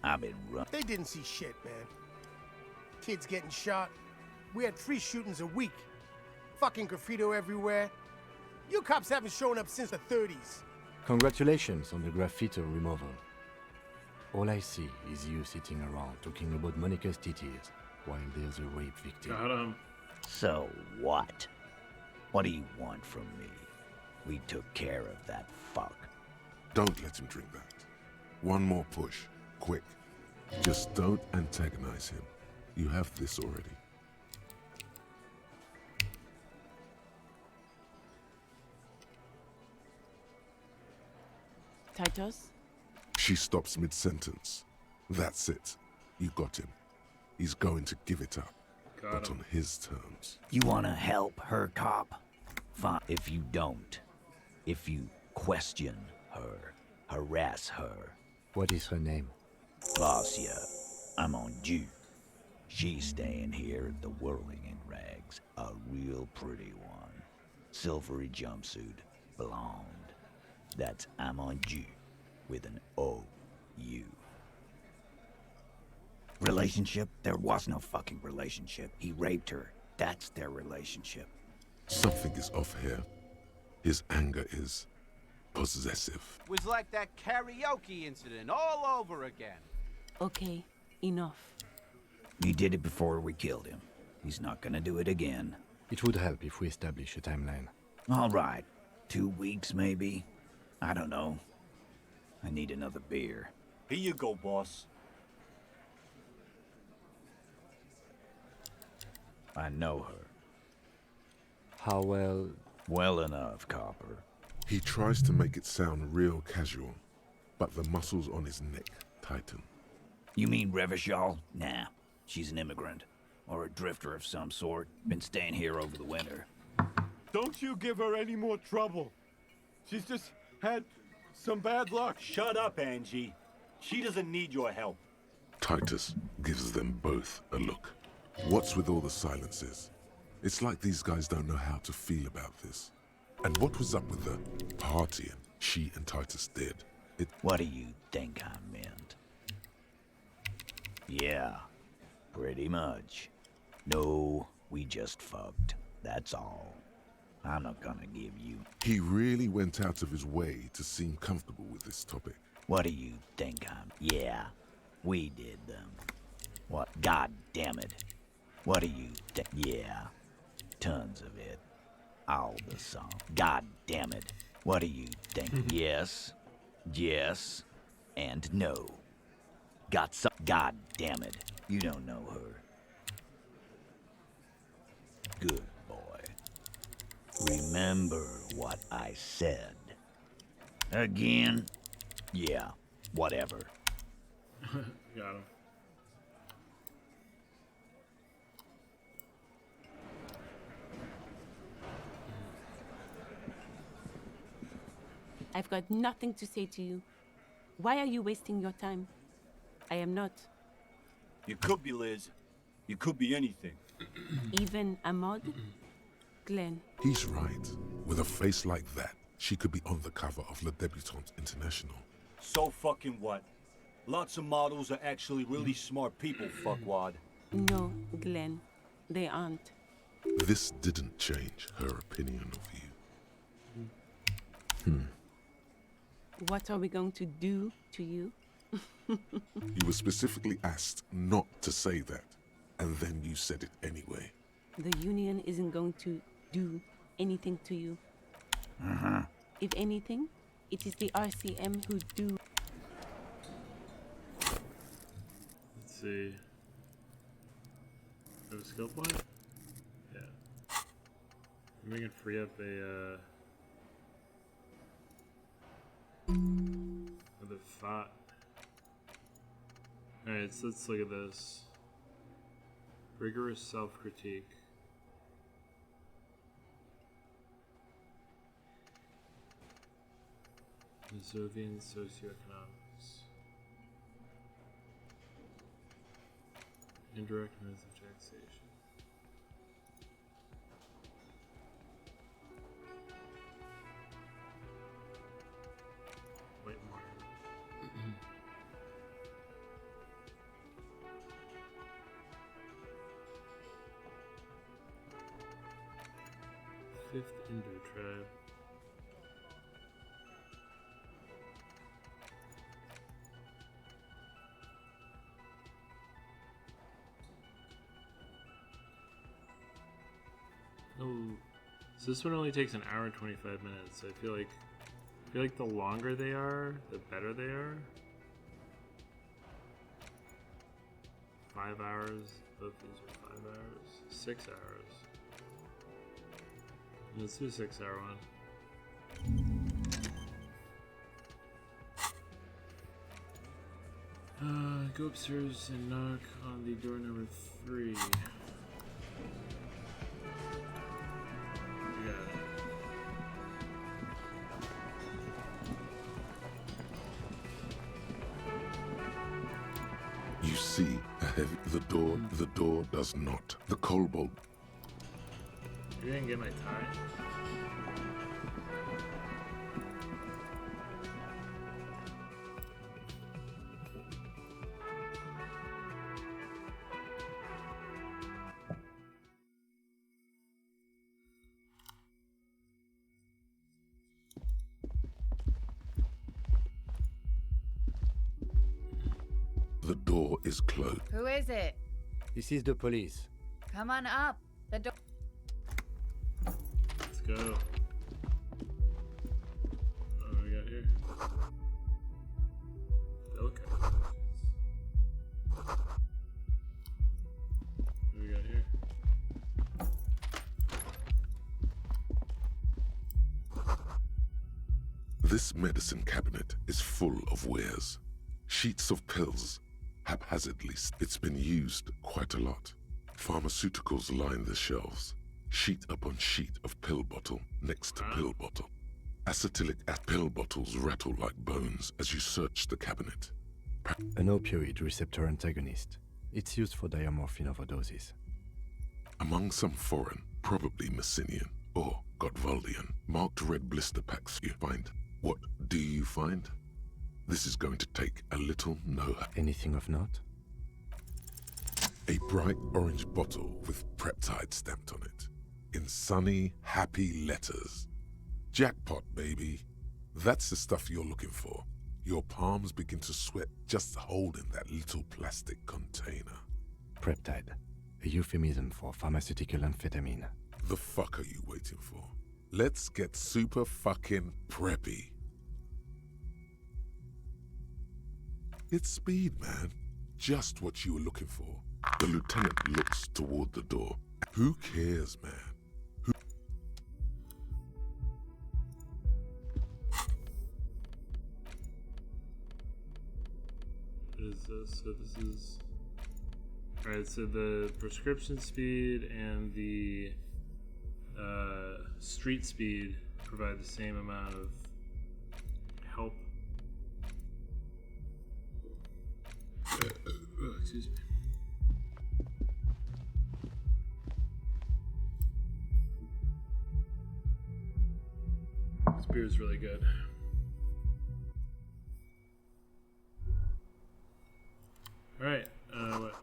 I've been run. They didn't see shit, man. Kids getting shot. We had 3 shootings a week. Fucking graffito everywhere. You cops haven't shown up since the 30s. Congratulations on the graffiti removal. All I see is you sitting around talking about Monica's titties while there's a rape victim. Got him. So what? What do you want from me? We took care of that fuck. Don't let him drink that. One more push. Quick. Just don't antagonize him. You have this already. Titus? She stops mid-sentence. That's it. You got him. He's going to give it up. But on his terms. You wanna help her, cop? Fine. If you don't, if you question her, harass her. What is her name? Vasya. I'm on due. She's staying here at the Whirling in Rags. A real pretty one. Silvery jumpsuit. Blonde. That's I'm on due. With an O-U. Relationship? There was no fucking relationship. He raped her. That's their relationship. Something is off here. His anger is possessive. Was like that karaoke incident all over again. Okay, enough. He did it before we killed him. He's not gonna do it again. It would help if we establish a timeline. All right. 2 weeks, maybe? I don't know. I need another beer. Here you go, boss. I know her. How well? Well enough, Copper. He tries to make it sound real casual, but the muscles on his neck tighten. You mean Revachol? Nah, she's an immigrant. Or a drifter of some sort. Been staying here over the winter. Don't you give her any more trouble. She's just had some bad luck. Shut up, Angie. She doesn't need your help. Titus gives them both a look. What's with all the silences? It's like these guys don't know how to feel about this. And what was up with the partying she and Titus did? What do you think I meant? Yeah, pretty much. No, we just fucked. That's all. I'm not gonna give you... He really went out of his way to seem comfortable with this topic. What do you think I'm... Yeah, we did them. What? God damn it. What do you think? Yeah, tons of it. All the song. God damn it. What do you think? Yes, yes, and no. Got some... God damn it. You don't know her. Good boy. Remember what I said. Again? Yeah, whatever. Got him. I've got nothing to say to you. Why are you wasting your time? I am not. You could be Liz. You could be anything. Even Ahmad? Glenn. He's right. With a face like that, she could be on the cover of Le Debutante International. So fucking what? Lots of models are actually really smart people, fuckwad. No, Glenn. They aren't. This didn't change her opinion of you. What are we going to do to you? You were specifically asked not to say that, and then you said it anyway. The Union isn't going to do anything to you. Uh-huh. If anything, it is the RCM who do. Let's see. Have a skill point? Yeah. We can free up a the thought Alright, so let's look at this. Rigorous self-critique. Mazovian socioeconomics. Indirect methods of taxation. Wait more. Fifth Indo tribe. Oh, so this one only takes an hour and 25 minutes. I feel like the longer they are, the better they are. 5 hours. Both these are 5 hours. 6 hours. Let's do a 6-hour one. Go upstairs and knock on the door number 3. You see a heavy the door does not. The kobold. You didn't get my tie? The door is closed. Who is it? This is the police. Come on up. The door. Let's go. What do we got here? Okay. What do we got here? This medicine cabinet is full of wares. Sheets of pills. Haphazardly, it's been used quite a lot. Pharmaceuticals line the shelves. Sheet upon sheet of pill bottle next to pill bottle. Acetylic pill bottles rattle like bones as you search the cabinet. An opioid receptor antagonist. It's used for diamorphine overdoses. Among some foreign, probably Messinian or Gotwaldian, marked red blister packs you find. What do you find? This is going to take a little know-how. Anything of note? A bright orange bottle with peptide stamped on it. In sunny, happy letters. Jackpot, baby. That's the stuff you're looking for. Your palms begin to sweat just holding that little plastic container. Peptide. A euphemism for pharmaceutical amphetamine. The fuck are you waiting for? Let's get super fucking preppy. It's speed, man. Just what you were looking for. The lieutenant looks toward the door. Who cares, man? What is this? So this is... Alright, so the prescription speed and the street speed provide the same amount of help. Excuse me. This beer is really good. Alright, what?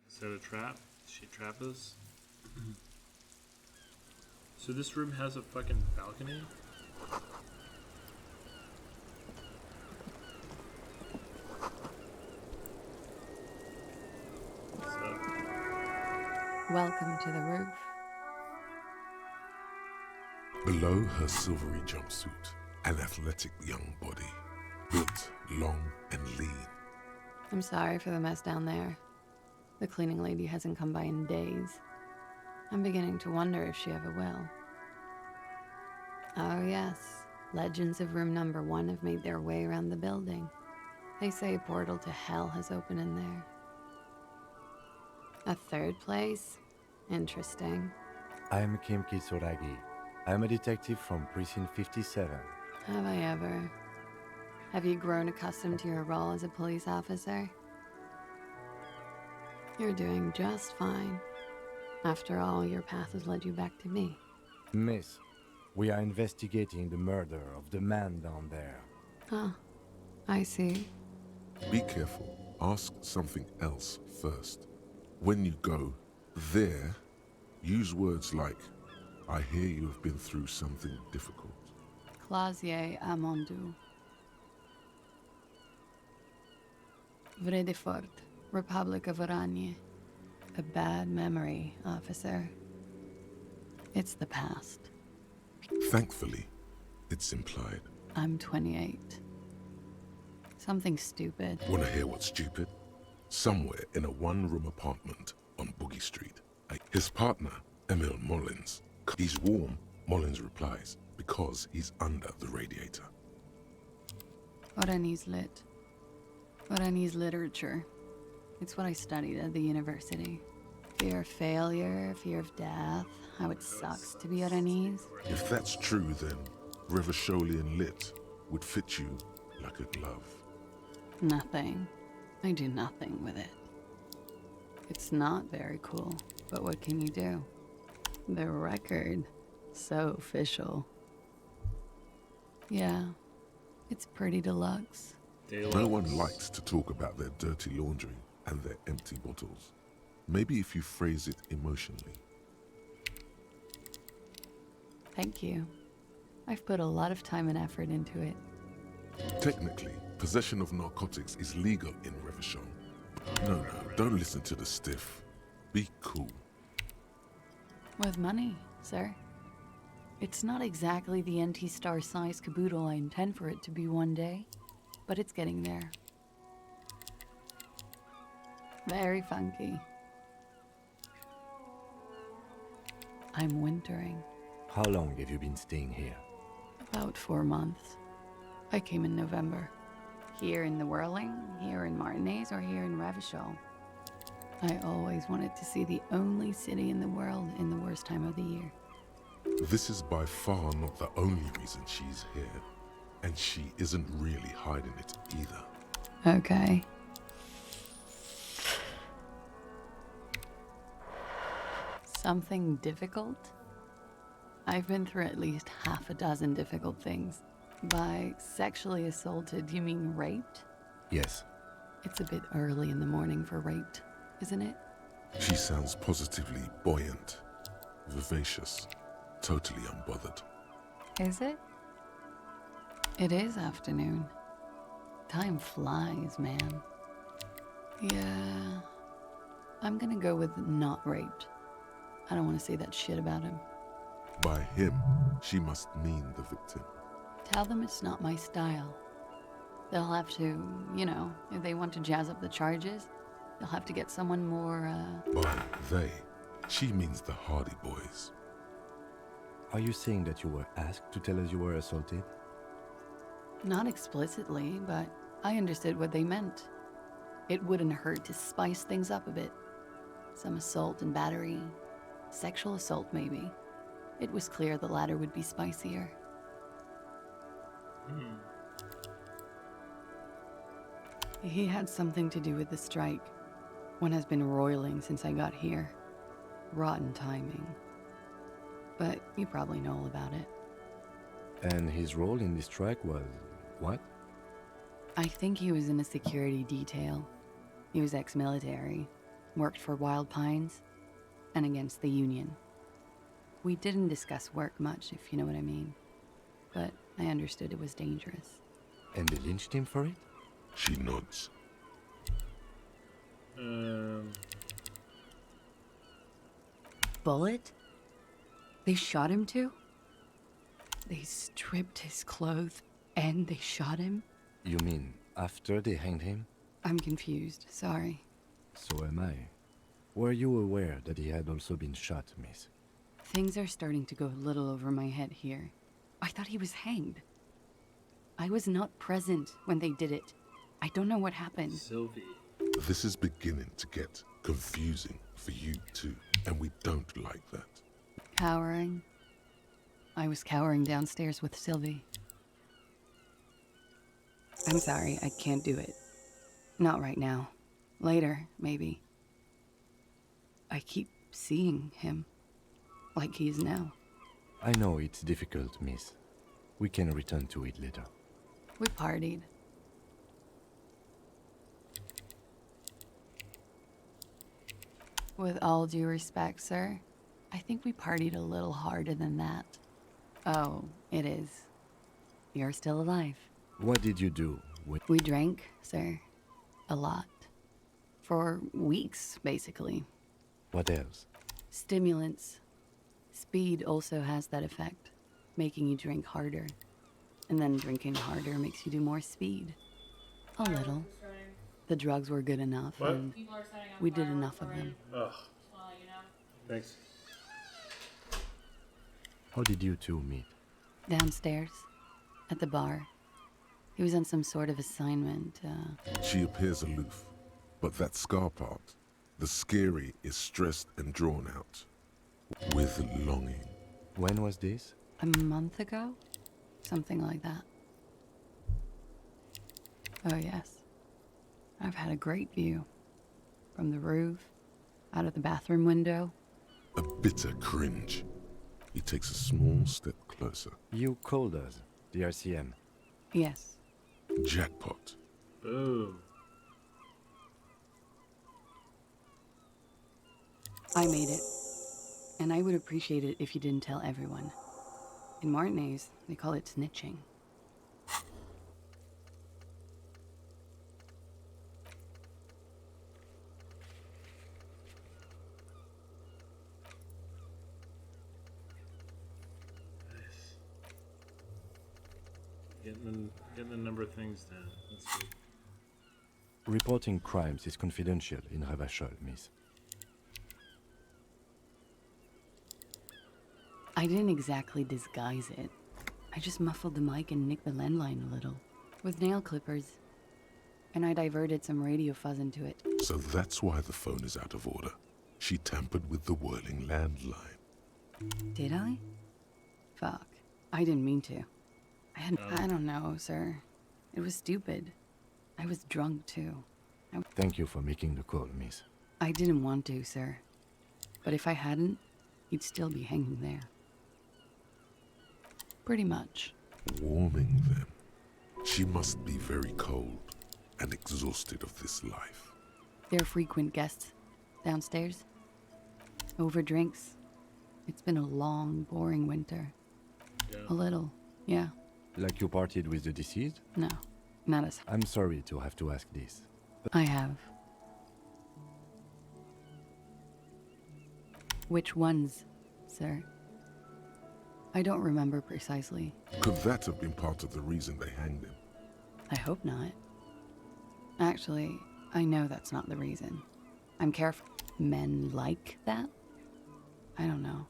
Is that a trap? Did she trap us? So this room has a fucking balcony? Welcome to the roof. Below her silvery jumpsuit, an athletic young body, built, long, and lean. I'm sorry for the mess down there. The cleaning lady hasn't come by in days. I'm beginning to wonder if she ever will. Oh yes, legends of room number 1 have made their way around the building. They say a portal to hell has opened in there. A third place? Interesting. I am Kim Kitsuragi. I am a detective from Precinct 57. Have I ever? Have you grown accustomed to your role as a police officer? You're doing just fine. After all, your path has led you back to me. Miss, we are investigating the murder of the man down there. Huh. I see. Be careful. Ask something else first. When you go there, use words like, I hear you have been through something difficult. Clasier Amondu. Vredefort, Republic of Oranje. A bad memory, officer. It's the past. Thankfully, it's implied. I'm 28. Something stupid. Want to hear what's stupid? Somewhere in a one-room apartment on Boogie Street, his partner, Emil Mullins. He's warm, Mullins replies, because he's under the radiator. Oranese lit. Oranese literature. It's what I studied at the university. Fear of failure, fear of death, how it sucks to be Oranese. If that's true, then Revacholian lit would fit you like a glove. Nothing. I do nothing with it. It's not very cool, but what can you do? The record. So official. Yeah, it's pretty deluxe. No one likes to talk about their dirty laundry and their empty bottles. Maybe if you phrase it emotionally. Thank you. I've put a lot of time and effort into it. Technically, possession of narcotics is legal in Revachol. No, don't listen to the stiff. Be cool. With money, sir. It's not exactly the NT-star size caboodle I intend for it to be one day, but it's getting there. Very funky. I'm wintering. How long have you been staying here? About 4 months. I came in November. Here in the Whirling, here in Martinez, or here in Revachol. I always wanted to see the only city in the world in the worst time of the year. This is by far not the only reason she's here. And she isn't really hiding it either. Okay. Something difficult? I've been through at least half a dozen difficult things. By sexually assaulted, you mean raped? Yes. It's a bit early in the morning for raped, isn't it? She sounds positively buoyant, vivacious, totally unbothered. Is it? It is afternoon. Time flies, man. Yeah. I'm gonna go with not raped. I don't want to say that shit about him. By him, she must mean the victim. Tell them it's not my style. They'll have to, you know, if they want to jazz up the charges, they'll have to get someone more, By they, she means the Hardy Boys. Are you saying that you were asked to tell us you were assaulted? Not explicitly, but I understood what they meant. It wouldn't hurt to spice things up a bit. Some assault and battery. Sexual assault, maybe. It was clear the latter would be spicier. He had something to do with the strike. One has been roiling since I got here. Rotten timing. But you probably know all about it. And his role in this strike was what? I think he was in a security detail. He was ex-military, worked for Wild Pines, and against the Union. We didn't discuss work much, if you know what I mean. But I understood it was dangerous. And they lynched him for it? She nods. Bullet? They shot him too? They stripped his clothes and they shot him? You mean after they hanged him? I'm confused, sorry. So am I. Were you aware that he had also been shot, miss? Things are starting to go a little over my head here. I thought he was hanged. I was not present when they did it. I don't know what happened. Sylvie. This is beginning to get confusing for you too, and we don't like that. Cowering? I was cowering downstairs with Sylvie. I'm sorry, I can't do it. Not right now. Later, maybe. I keep seeing him. Like he is now. I know it's difficult, miss. We can return to it later. We partied. With all due respect, sir, I think we partied a little harder than that. Oh, it is. You're still alive. What did you do? We drank, sir. A lot. For weeks, basically. What else? Stimulants. Speed also has that effect, making you drink harder. And then drinking harder makes you do more speed. A little. The drugs were good enough, What? and we did enough of them. Ugh. Thanks. How did you two meet? Downstairs, at the bar. He was on some sort of assignment. She appears aloof, but that scar part, the scary, is stressed and drawn out, with longing. When was this? A month ago? Something like that. Oh, yes. I've had a great view. From the roof, out of the bathroom window. A bitter cringe. He takes a small step closer. You called us, the RCM. Yes. Jackpot. Boom. I made it. And I would appreciate it if you didn't tell everyone. In Martinez, they call it snitching. Getting a number of things down. That's good. Reporting crimes is confidential in Ravachol, miss. I didn't exactly disguise it. I just muffled the mic and nicked the landline a little. With nail clippers. And I diverted some radio fuzz into it. So that's why the phone is out of order. She tampered with the whirling landline. Did I? Fuck. I didn't mean to. I don't know, sir. It was stupid. I was drunk, too. Thank you for making the call, miss. I didn't want to, sir. But if I hadn't, he'd still be hanging there. Pretty much. Warming them. She must be very cold and exhausted of this life. They're frequent guests downstairs. Over drinks. It's been a long, boring winter. Yeah. A little, yeah. Like you partied with the deceased? No, not as. I'm sorry to have to ask this. I have. Which ones, sir? I don't remember precisely. Could that have been part of the reason they hanged him? I hope not. Actually, I know that's not the reason. I'm careful. Men like that? I don't know.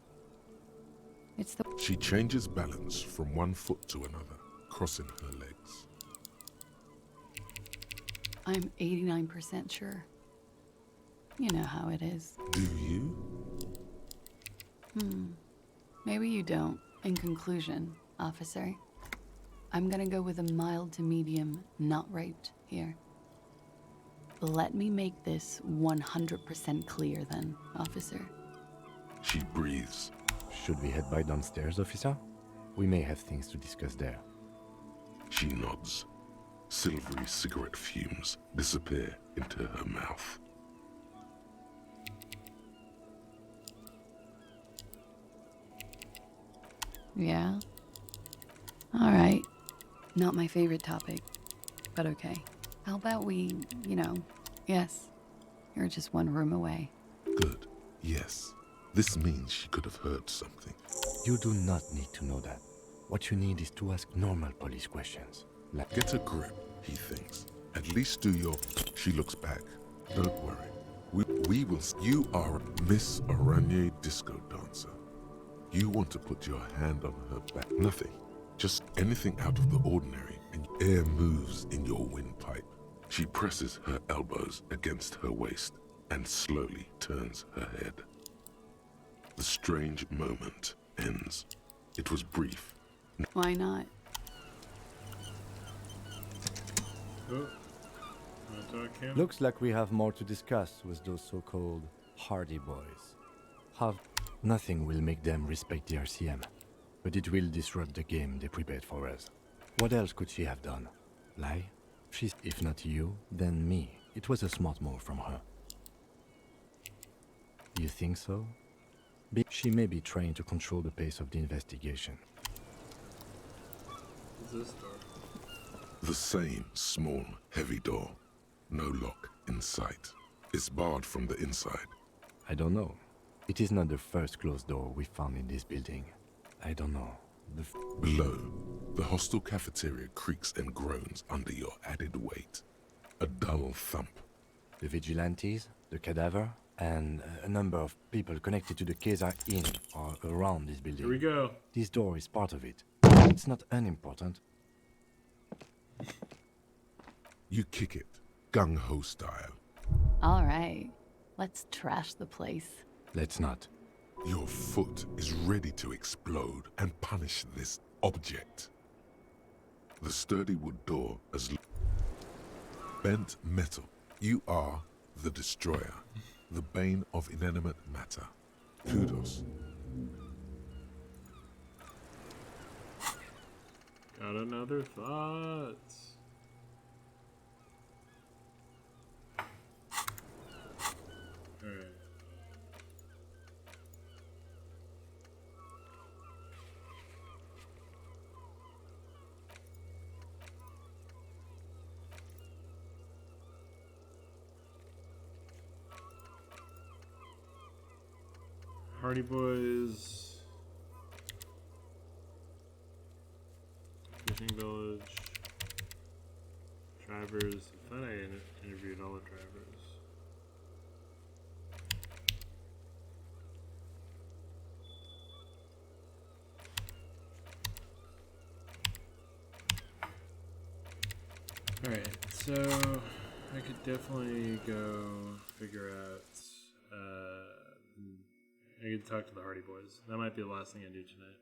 It's the... She changes balance from one foot to another, crossing her legs. I'm 89% sure. You know how it is. Do you? Maybe you don't. In conclusion, officer, I'm gonna go with a mild to medium not raped here. Let me make this 100% clear then, officer. She breathes. Should we head by downstairs, officer? We may have things to discuss there. She nods. Silvery cigarette fumes disappear into her mouth. Yeah? Alright. Not my favorite topic, but okay. How about we, yes, you're just one room away. Good. Yes. This means she could have heard something. You do not need to know that. What you need is to ask normal police questions. Get a grip, he thinks. At least do your... She looks back. Don't worry. We will. You are Miss Aranye Disco Dancer. You want to put your hand on her back. Nothing. Just anything out of the ordinary, and air moves in your windpipe. She presses her elbows against her waist and slowly turns her head. The strange moment ends. It was brief. Why not? Oh. Wanna talk, Kim? Looks like we have more to discuss with those so-called Hardy Boys. Nothing will make them respect the ELYSIUM, but it will disrupt the game they prepared for us. What else could she have done? Lie? If not you, then me. It was a smart move from her. You think so? She may be trying to control the pace of the investigation. What's this door? The same small, heavy door. No lock in sight. It's barred from the inside. I don't know. It is not the first closed door we found in this building. I don't know. Below, the hostel cafeteria creaks and groans under your added weight. A dull thump. The vigilantes, the cadaver, and a number of people connected to the Keza Inn are around this building. Here we go. This door is part of it. It's not unimportant. You kick it, gung-ho style. All right. Let's trash the place. Let's not. Your foot is ready to explode and punish this object. The sturdy wood door as bent metal. You are the destroyer, the bane of inanimate matter. Kudos. Got another thought. Alright. Hardy Boys, Fishing Village, drivers. I thought I interviewed all the drivers. Alright, so I could definitely go figure out. I could talk to the Hardy Boys. That might be the last thing I do tonight.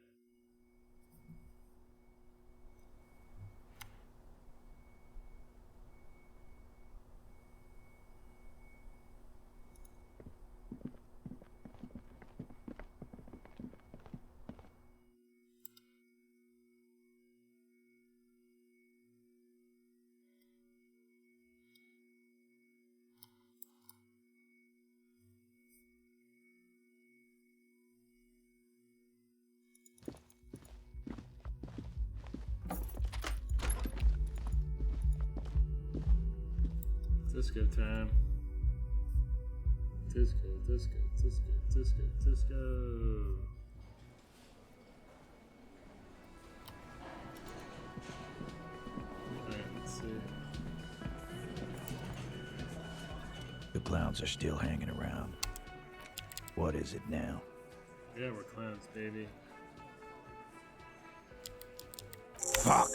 Disco time. Disco, disco, disco, disco, disco. Alright, let's see. The clowns are still hanging around. What is it now? Yeah, we're clowns, baby. Fuck!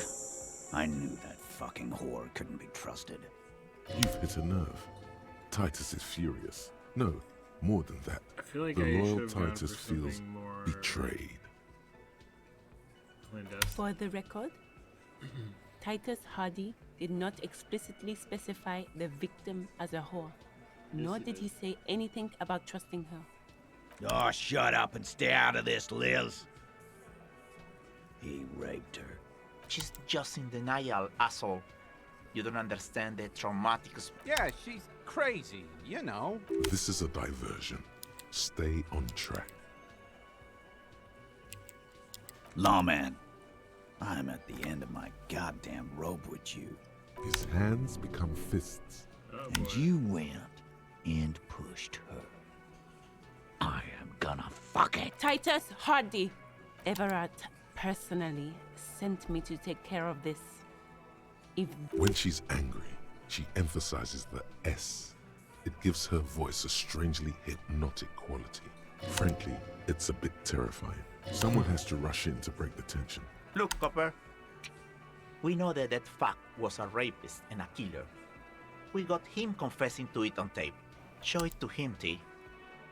I knew that fucking whore couldn't be trusted. You've hit a nerve. Titus is furious. No, more than that. I feel like the I loyal should have gone Titus for feels something more betrayed. clandestine. For the record, Titus Hardy did not explicitly specify the victim as a whore, nor did he say anything about trusting her. Oh, shut up and stay out of this, Liz. He raped her. She's just in denial, asshole. You don't understand the traumatic... Yeah, she's crazy, you know. This is a diversion. Stay on track. Lawman, I'm at the end of my goddamn rope with you. His hands become fists. And you went and pushed her. I am gonna fuck it. Titus Hardy, Everard personally sent me to take care of this. If When she's angry, she emphasizes the S. It gives her voice a strangely hypnotic quality. Frankly, it's a bit terrifying. Someone has to rush in to break the tension. Look, Copper. We know that fuck was a rapist and a killer. We got him confessing to it on tape. Show it to him, T.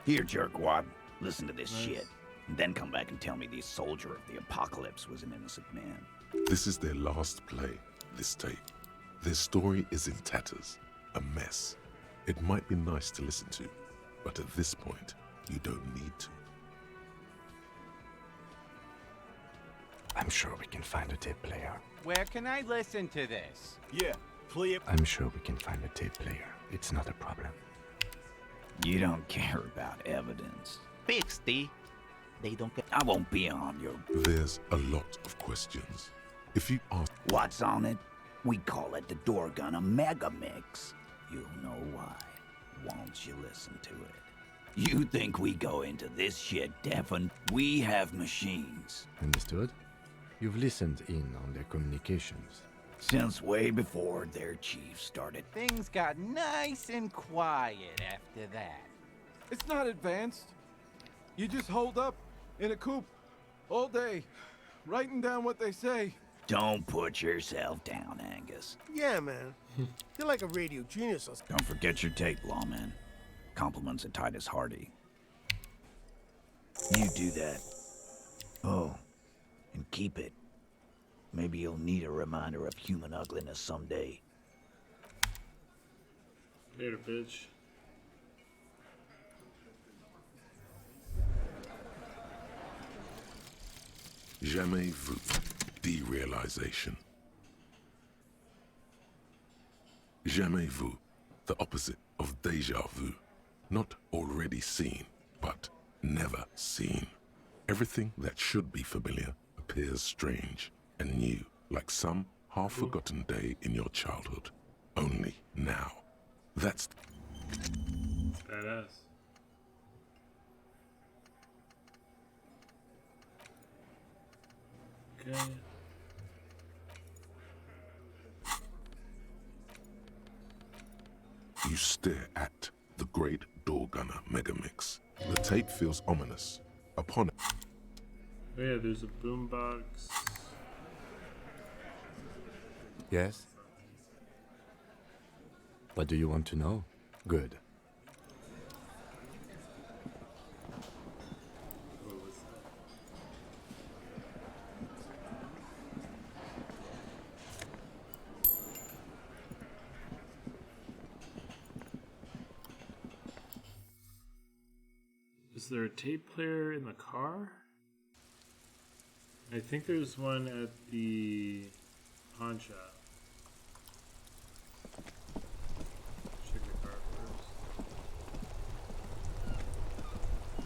Here, jerkwad. Listen to this shit. And then come back and tell me the soldier of the apocalypse was an innocent man. This is their last play, this tape. Their story is in tatters, a mess. It might be nice to listen to, but at this point, you don't need to. I'm sure we can find a tape player. Where can I listen to this? Yeah, play it. I'm sure we can find a tape player. It's not a problem. You don't care about evidence. Fix, T. They don't care. I won't be on your... There's a lot of questions. If you ask... What's on it? We call it the door gun a mega mix. You'll know why once you listen to it. You think we go into this shit deafened? We have machines. Understood? You've listened in on their communications. Since way before their chief started. Things got nice and quiet after that. It's not advanced. You just hold up in a coop all day, writing down what they say. Don't put yourself down, Angus. Yeah, man. You're like a radio genius or something. Don't forget your tape, lawman. Compliments of Titus Hardy. You do that. Oh, and keep it. Maybe you'll need a reminder of human ugliness someday. Later, bitch. Jamais vu. Derealization. Jamais vu. The opposite of déjà vu. Not already seen, but never seen. Everything that should be familiar appears strange and new, like some half-forgotten day in your childhood. Only now. That's... Badass. Okay. You stare at the Great Door Gunner Megamix. The tape feels ominous. Upon it... Oh yeah, there's a boombox. Yes? What do you want to know? Good. Is there a tape player in the car? I think there's one at the pawn shop. Check the car first.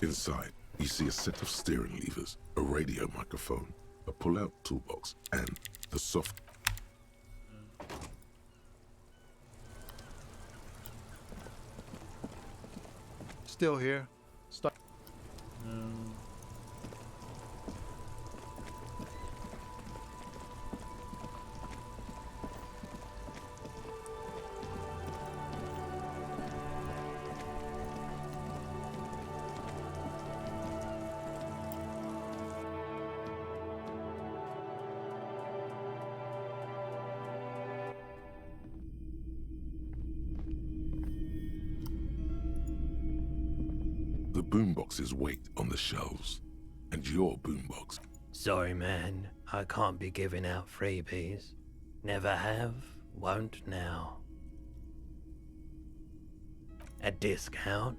Inside, you see a set of steering levers, a radio microphone, a pull-out toolbox, and the soft... Still here. Start. The boomboxes wait on the shelves, and your boombox. Sorry, man. I can't be giving out freebies. Never have, won't now. A discount?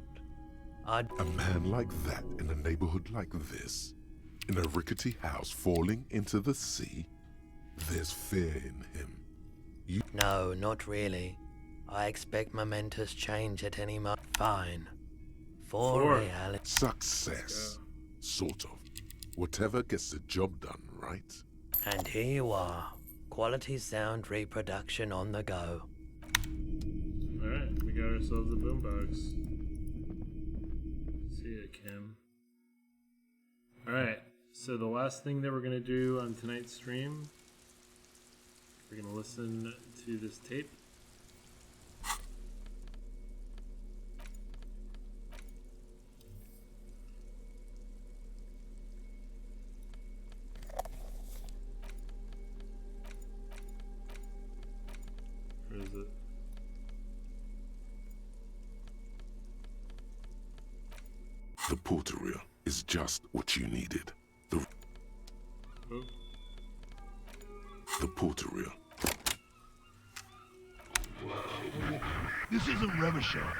I'd... A man like that in a neighborhood like this, in a rickety house falling into the sea, there's fear in him. You... No, not really. I expect momentous change at any moment. Fine. For reality. Success. Sort of. Whatever gets the job done, right? And here you are. Quality sound reproduction on the go. Alright, we got ourselves a boombox. See ya, Kim. Alright, so the last thing that we're going to do on tonight's stream, we're going to listen to this tape. porteria is just what you needed. The porteria. This isn't Revachon.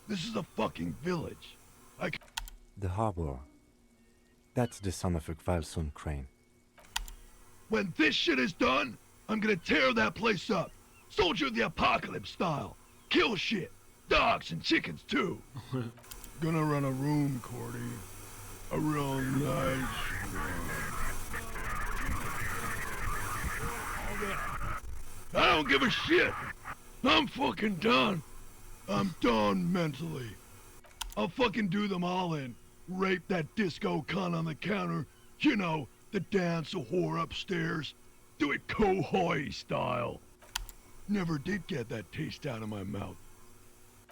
This is a fucking village. The harbor. That's the son of a Kvalson crane. When this shit is done, I'm gonna tear that place up. Soldier of the Apocalypse style. Kill shit. Dogs and chickens too. Gonna run a room, Cordy. A real nice room. I don't give a shit. I'm fucking done. I'm done mentally. I'll fucking do them all in. Rape that disco cunt on the counter. You know, the dance a whore upstairs. Do it Kohoi style. Never did get that taste out of my mouth.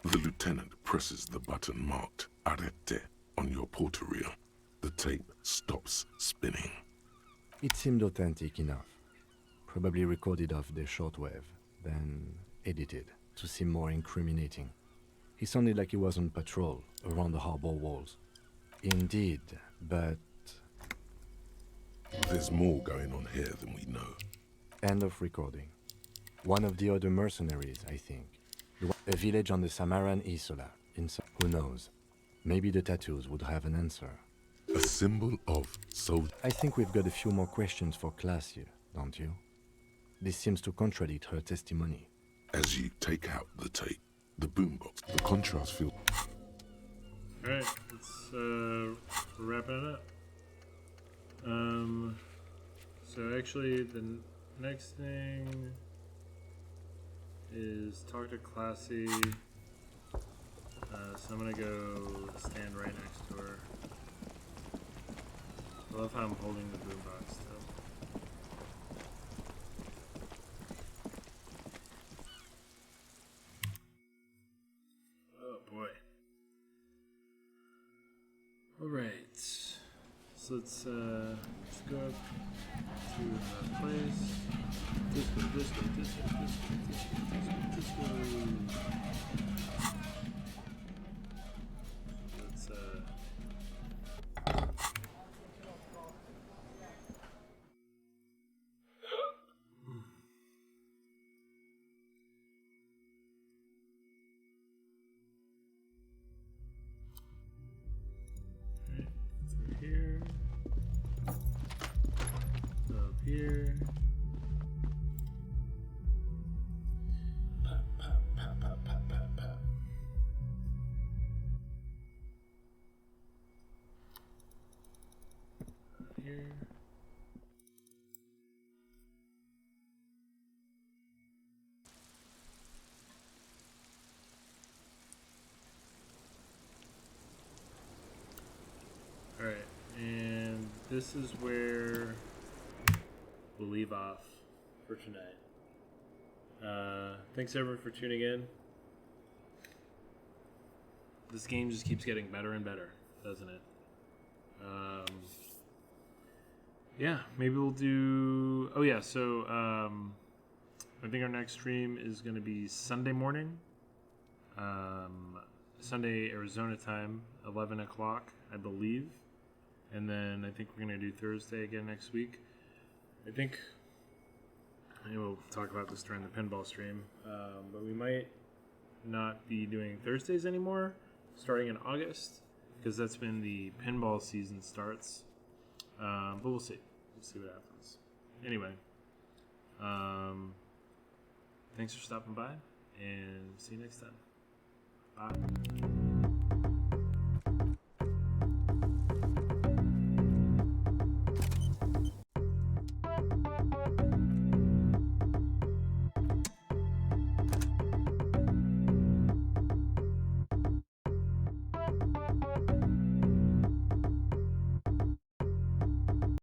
The lieutenant presses the button marked Arete on your porteria. The tape stops spinning. It seemed authentic enough. Probably recorded off the shortwave, then edited to seem more incriminating. He sounded like he was on patrol around the harbor walls. Indeed, but... There's more going on here than we know. End of recording. One of the other mercenaries, I think. A village on the Samaran Isola. Who knows? Maybe the tattoos would have an answer. A symbol of soul. I think we've got a few more questions for class here, don't you? This seems to contradict her testimony. As you take out the tape, the boombox, the contrast field. Alright, let's wrapping it up. So actually the next thing is talk to Classy. So I'm gonna go stand right next to her. I love how I'm holding the boombox still. Oh boy. Alright. So let's go up to her place. Disco. Let's here. Up here. Pop. Here. Alright, and this is where we'll leave off for tonight. Thanks everyone for tuning in. This game just keeps getting better and better, doesn't it? Yeah, maybe we'll do... Oh yeah, so I think our next stream is going to be Sunday morning. Sunday, Arizona time, 11 o'clock, I believe. And then I think we're going to do Thursday again next week. I think we'll talk about this during the pinball stream. But we might not be doing Thursdays anymore starting in August because that's when the pinball season starts. But we'll see. We'll see what happens. Anyway, thanks for stopping by and see you next time. Bye.